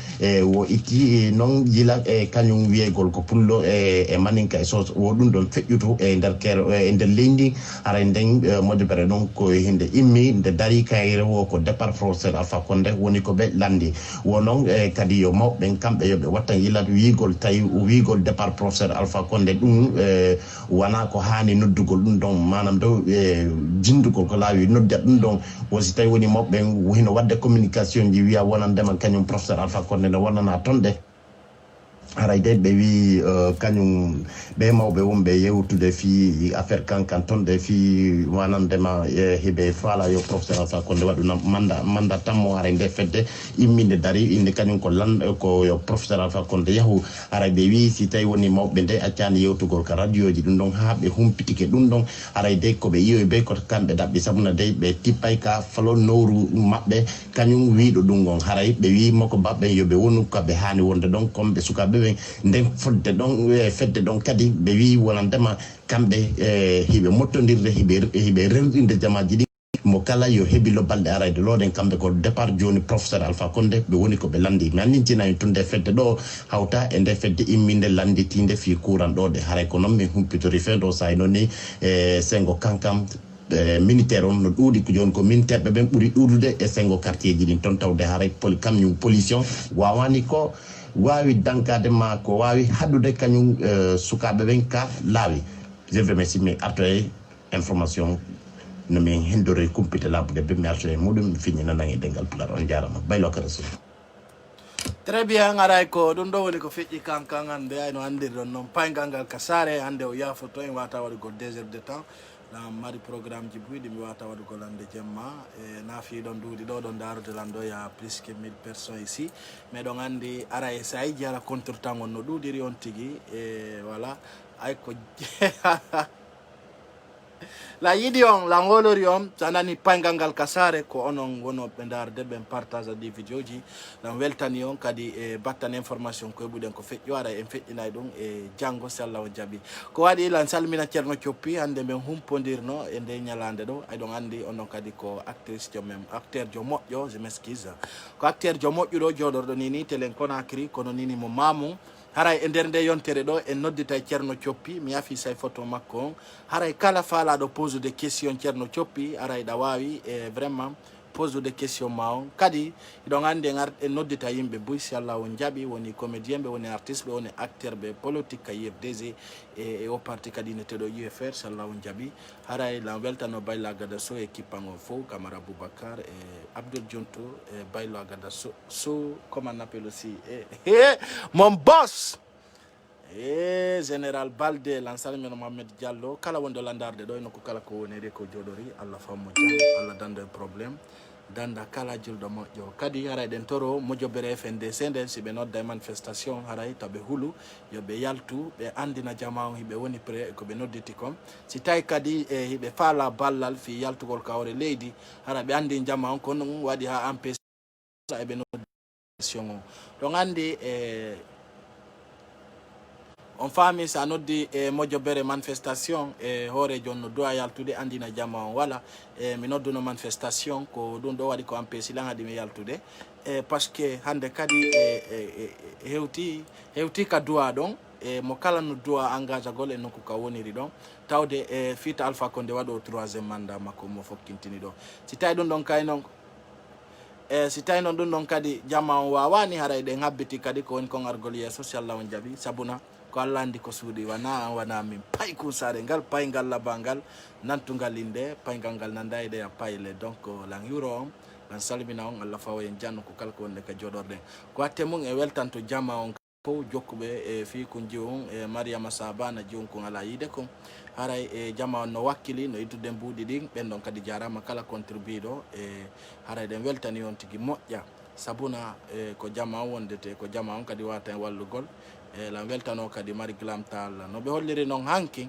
wo itti noon yila kañum wiyegol ko pullo e maninka e sos wo ɗum ɗon feƴƴutu e nder kere e nder leydi haray nden moƴƴobere noon ko hinde immi nde dari kayre wo ko départ professeur Alpha Condé woni ko ɓe landi wo noon kadi yo mawɓen kamɓe yoɓe watta yilat wigol tawi wigol départ professeur Alpha Condé ɗum wona ko hani noddugol ɗum ɗon manam dow jindugol ko laawi noddat ɗum ɗon wosi tawi woni mawɓen hino wadde communication ji wiya wonandema kañum professeur Alpha Condé ne wonana tonde haray de ɓe wi kañum ɓe mawɓe wonɓe yewtude fi affaire kankan ton de fi wanandema heɓe faala yo professeur Alpha Condé waɗuna manda tammo haray nde fedde imminde dari inde kañum ko yo professeur Alpha Condé yahu haray ɓe wi si tawi woni mawɓe nde accani yewtugol ka radio ji ɗum ɗon ha ɓe humpitike ɗum ɗon haray de koɓe yiyoy be koto kamɓe ɗaɓɓi sabuna de ɓe tippay ka falo nowru maɓɓe kañum wiɗo ɗum gon haray ɓe wi makko mbaɓɓe yoɓe wonu kaɓe hani wonde ɗon comme ɓe sukaɓe nden fodde ɗon fedde ɗon kadi ɓe wi wonandema kamɓe hiɓe mottodirde hiɓe rewɗinde jamaji ɗi mo kala yo heɓilo balɗe arayde looɗen kamɓe ko départ joni professeur Alpha Condé ɓe woni koɓe landi mi annincinayi tun nde fedde ɗo hawta e nde fedde imminde landitinde fi courant ɗo de haray ko noon min humpitori feedo say noon ni sengo kankam militaire on no ɗuuɗi ko joni ko militaire ɓe ɓen ɓuuri ɗuuɗude e sengo quartier ji ɗin toon tawde haray kamñum pollution wawani ko wawi dankade ma ko wawi haddude kañum sukaɓe ɓen ka laawi je vous remercie mi arto e information no min hendore kumpite laabude ɓe mi arto e muɗum mi fiñina nangue ɗengal pular on jarama baylo ka rasul très bien aray ko ɗum ɗo woni ko feƴƴi kankan hande ayno andirɗon noon paygal ngal ka saare hande o yafoto en wata waɗugol 2 heures de temps na mari programme ji buyɗi mi wata waɗugol hande jemma e nafiɗon duuɗi ɗo ɗon darudelan ɗo ya plus que 1000 personnes ici mais ɗon andi ara e sa yi jara contretemps on no ɗuɗiri on tigui e voilà ay ko la yiɗi on la ngolori on so nani paygal ngal ka saare ko onon wonoɓe darde ɓen partage ɗi vidéo ji ɗan weltani on kadi e battan information koye ɓuuɗen ko feƴƴo ara en feƴƴinay ɗum e janggo so Allah o jaaɓi ko waɗi ilan salmina ceerno Coppi hande min humpodirno e nde ñalande ɗo aɗon andi onon kadi ko actrice jomem acteur jo moƴƴo je m'excuse ko acteur jo moƴƴuɗo joɗorɗo nini télé Conakry kono nini mo mamum haray e nder nde yontere ɗo en noddita e ceerno Coppi mi yafi say photo makko on haray kala faalaɗo pose de question ceerno Coppi aray ɗa wawi e vraiment pose de question ma on kadi iɗon andi en noddita yimɓe buy si Allah on jaaɓi woni comédien ɓe woni artiste ɓe woni acteur ɓe politique ka IFDG e o parti kadi neteɗo UFR so Allah on jaaɓi haray lan weltano Baylo Agada Sow équipe an o fof Camara Boubacar e Abdoul Dionto e Baylo Agada Sow comme on appelle aussi mon boss général Balde lan salmino Mohamed Diallo kala wonɗo landarde ɗo eno ko kala ko woniri ko joɗori Allah fammo jam Allah danda probléme danda kala julɗo moƴƴo kadi haray ɗen toro moƴƴobere FNDC nden si ɓe nodda e manifestation haray to ɓe huulu yoɓe yaltu ɓe andina jama on hiɓe woni pré ko ɓe nodditi kon si tawi kadi e hiɓe faala ballal fi yaltugol kawre leydi hara ɓe andi jama on kono ɗum waɗi ha empêche eɓe noddition o ɗon andi on faami sa noddi e moƴƴobere manifestation e hoorejo on no duwa yaltude andina jama on wala e mi nodduno manifestation ko ɗum ɗo waɗi ko empêche lan haɗi mi yaltude e par ce que hande kadi hewti ka duwa ɗon e mo kala no duwa engage agol e nokku ka woniri ɗon tawde e fiita Alpha Condé waɗo 3e mandat makko mo fokkintini ɗo si tawi ɗum ɗon kay noon si tawi noon ɗum ɗon kadi jama on wawani haray ɗen habbiti kadi ko woni kon argol yesso si Allah on jaaɓi sabuna ko Allah andi ko suuɗi wana min pay kusare ngal pay ngal labangal nantugal inde paygal ngal nanda ide a payle donc lan yuro on lan salmina on Allah fawo en janno ko kala ko wonde ka joɗorɗen ko atte mum e weltanto jama on fof jokkuɓe e fi ko jiwon e Mariama Sabana jiwon ko ala yide kon haray e jama on no wakkili no ittude mbuuɗi ɗin ɓen ɗon kadi jarama kala contribue ɗo e haray ɗen weltani on tigui moƴƴa sabuna ko jama on wondete ko jama on kadi wata en wallugol e la weltano kadi mari glamtal no ɓe holliri noon hanki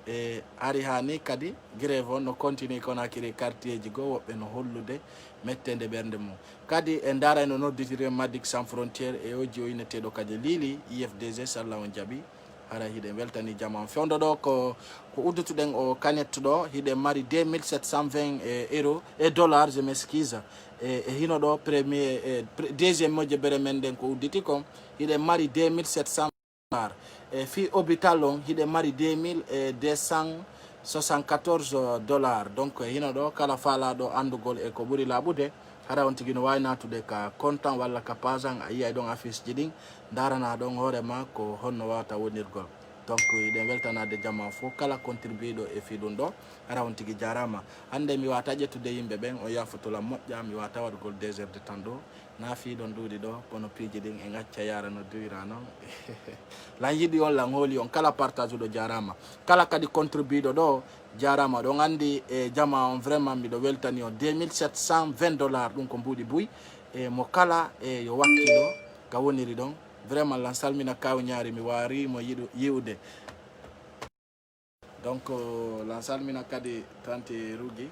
e ari ha ni kadi grève on no continue Conakry quartier ji goo woɓɓe no hollude mettede ɓernde mum kadi e daara no nodditiri Madic sans frontiére e oji o inneteɗo kadi Lili IFDG so Allah on jaaɓi hara hiɗe weltani jama fewdo ɗo ko uddutuɗen o canette ɗo hiɗe mari 2720 euro et dollars, je m'excuse, e hino ɗo premier deuxième moƴƴe bere men nden ko udditi kon hiɗe mari 2700 dollars, e fi hôpital on hiɗe mari 2274 dollars. Donc hino ɗo kala faalaɗo andugol e ko ɓuri laaɓude hara on tigi no wawi natude ka content walla ka pasan a yiyay ɗon affiche ji ɗin darana ɗon hoorema ko honno wawata wonirgol. Donc iɗen weltanade jamma fof kala contribué ɗo e fiɗum ɗo hara on tigi jarama. Hande mi wata ƴettude yimɓe ɓen o yafotola moƴƴa, mi wata waɗgol 2 heures de temps ɗo na fiɗon duuɗi ɗo kono piiji ɗin e gacca yara no duwira noon lan yiɗi on lan hooli on kala partage ɗo jarama, kala kadi contribué ɗo jarama. ɗon andi e jama on vraiment miɗo weltani on 2720 dollars ɗum ko mbuɗi buy e mo kala e yo wakkiɗo ka woniri ɗon vraiment lan salmina kawñaari mi wari mo yiwde. Donc lan salmina kadi tanti rugi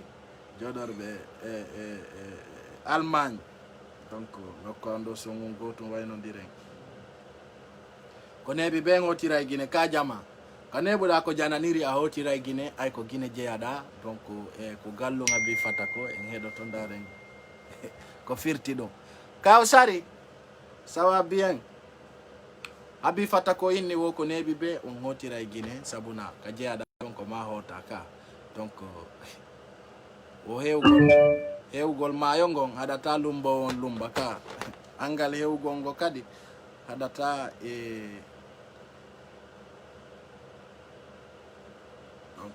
joɗorɓe Allemagne. Donc nokkuan ɗo songol gotum waynodiren ko neɓi ɓen hotira e Guinée ka jama ka neɓuɗa ko jananiri a hotira e Guinée ay ko Guinée jeeyaɗa. Donc ko gallunga bi fata ko en heɗoto daren ko firti ɗum kaw sari sawa bien abi fata ko inni wo ko neɓi ɓe on hotira e Guinée sabuna ka jeeyaɗa ɗon ko ma hota ka. Donc o hewgol mayo ngon haɗata lumba on lumba ka angal hewgol ngo kadi haɗata donc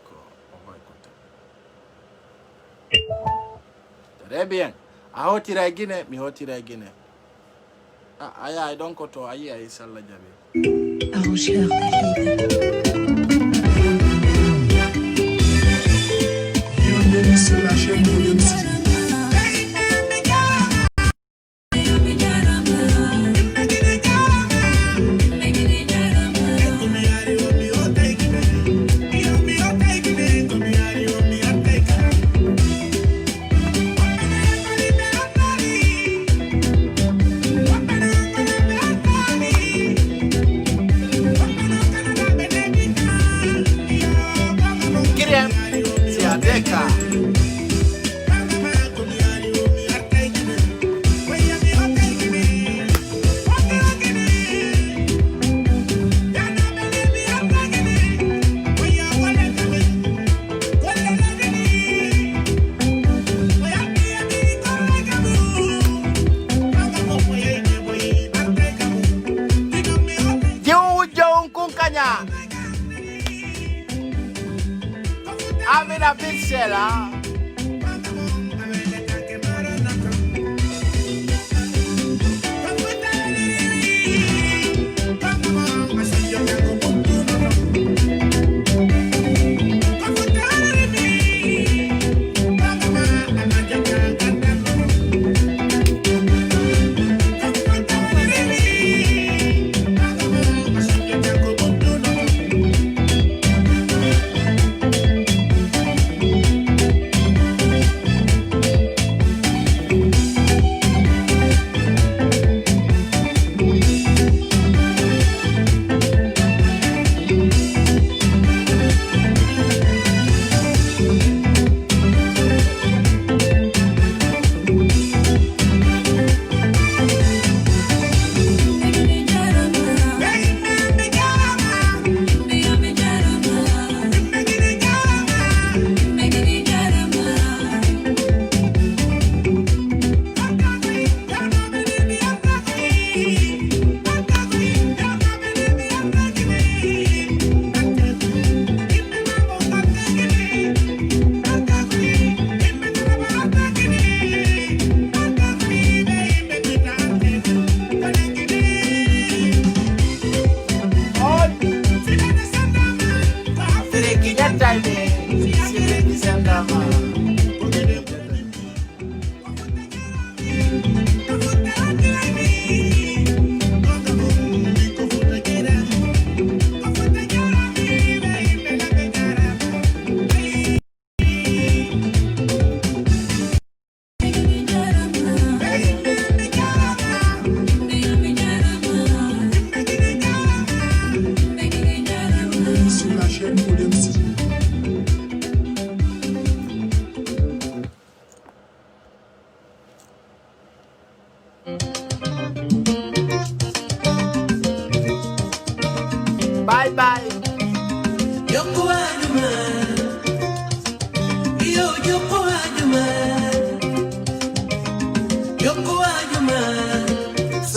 très bien a hotira e Guinée mi hotira e Guinée aya donc to ayi ay salla jabe sur la chaîne de MC. Amina Pincela.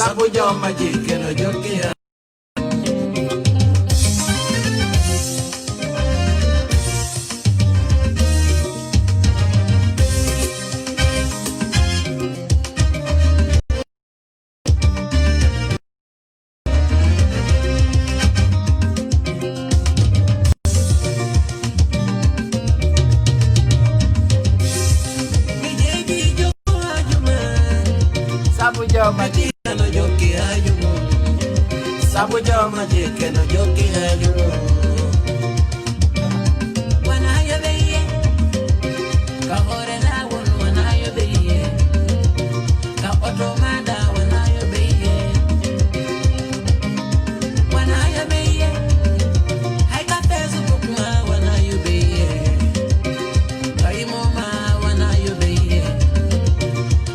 Sabu joma jike no jokia. Sabu joma jike no jokia jumo. Sabu joma jike no jokia jumo. Wana yo beye, ka ore la won wana yo beye, ka otomada wana yo beye, wana yo beye, hai ka pezu bukma wana yo beye, ka imoma wana yo beye,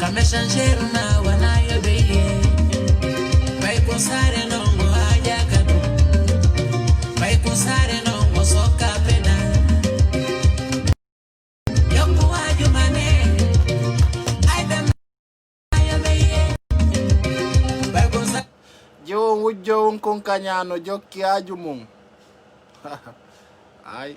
ka meshanjeru na wana yo beye, bai konsare nongo haja kadu, bai konsare nongo soka peda. Jo wujo unkon kanyano jokki ajumum. Ay.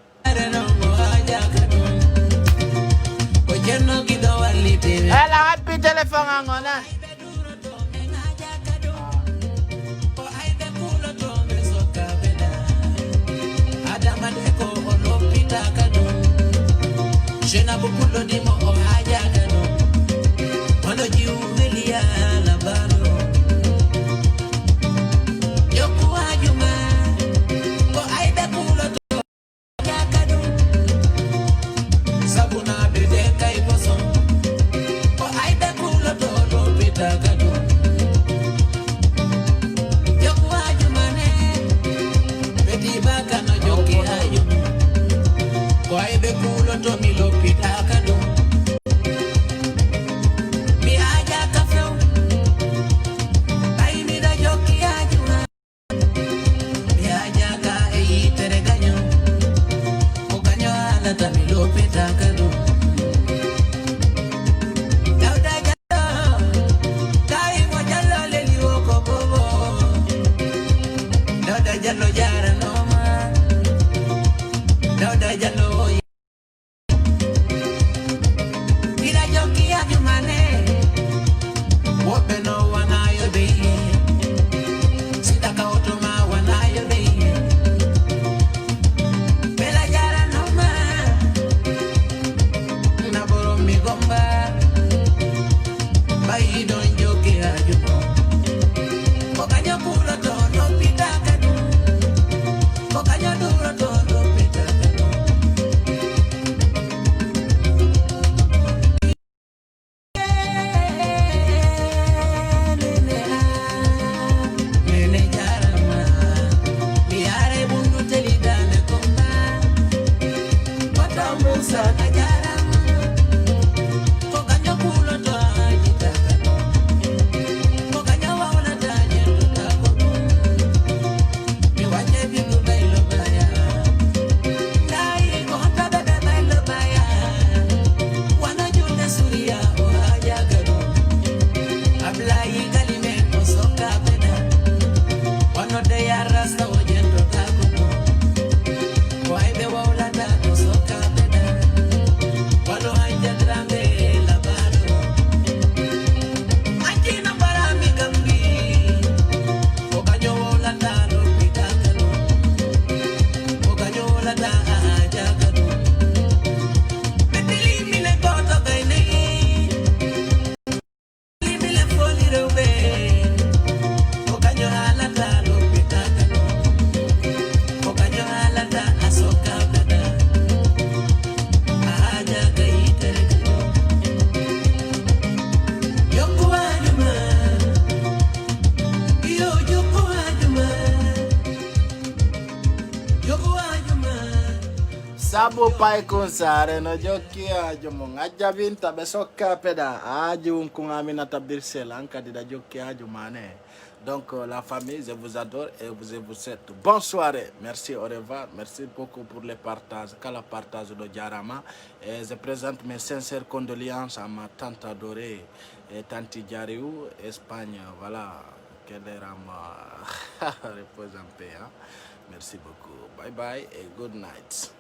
Ela happy telephone angona. Jena bukulo di mo haja kanu. Wando jiuvelia la baro. Yoku ajuma. Ko aida kulo to haja kanu. Sabuna bede kai poson. Ko aida kulo to lo pita kanu. Yoku ajuma ne. Bedi baka no joki ajuma. Ko aida kulo to mi lo pita kanu. Mi aja kafeu. Ai mi da joki ajuma. Mi aja ka ei tere ganyo. O ganyo ala ta mi lo pita kanu. Dauda jalo. Kai mo jalo le li o ko bobo. Dauda jalo jara no ma. Dauda jalo Ira joki ajuma ne. Wope no wana yo beye. Sidaka otoma wana yo beye. Bela jara no ma. Naboro mi gomba. Bai don joki ajuma. Kokanyo kuro to no pita kadu. Kokanyo duro to no pita kadu. Nene jarama. Miare bundu telidane komba. Kota musa kajarama. Kokanyo kulo to ajita kadu. Kokanyo waona tanye tutako. Miwache bingu bailo baya. Dai kota bebe bailo baya. Wana june suria o haja kadu. Ablai kalime kosoka peda. Wano de ya rasta ojendo takuno. Waibe waula da kosoka peda. Wano hanja drambe la bado. Ajina barami gambi. Kokanyo waula da lo pitakano. Kokanyo waula da aja kadu. Betili mile koto kaine. Mile foli rube. Kokanyo halata lo pitakano. Kokanyo halata asoka beda. Aja kaitere kano. Yoku ajuma. Yo yoku ajuma. Yoku ajuma. Sabu pai kunsare no joki ajumung. Aja vinta besoka peda. Aju unkung amina tabdir selang kadida joki ajumane. Donc la famille, je vous adore et je vous souhaite bonne soirée. Merci, au revoir. Merci beaucoup pour les partages. Qu'à la partage de Diarama. Et je présente mes sincères condoléances à ma tante adorée, et tante Diariou, Espagne. Voilà, qu'elle est repose en paix. Hein. Merci beaucoup. Bye bye et good night.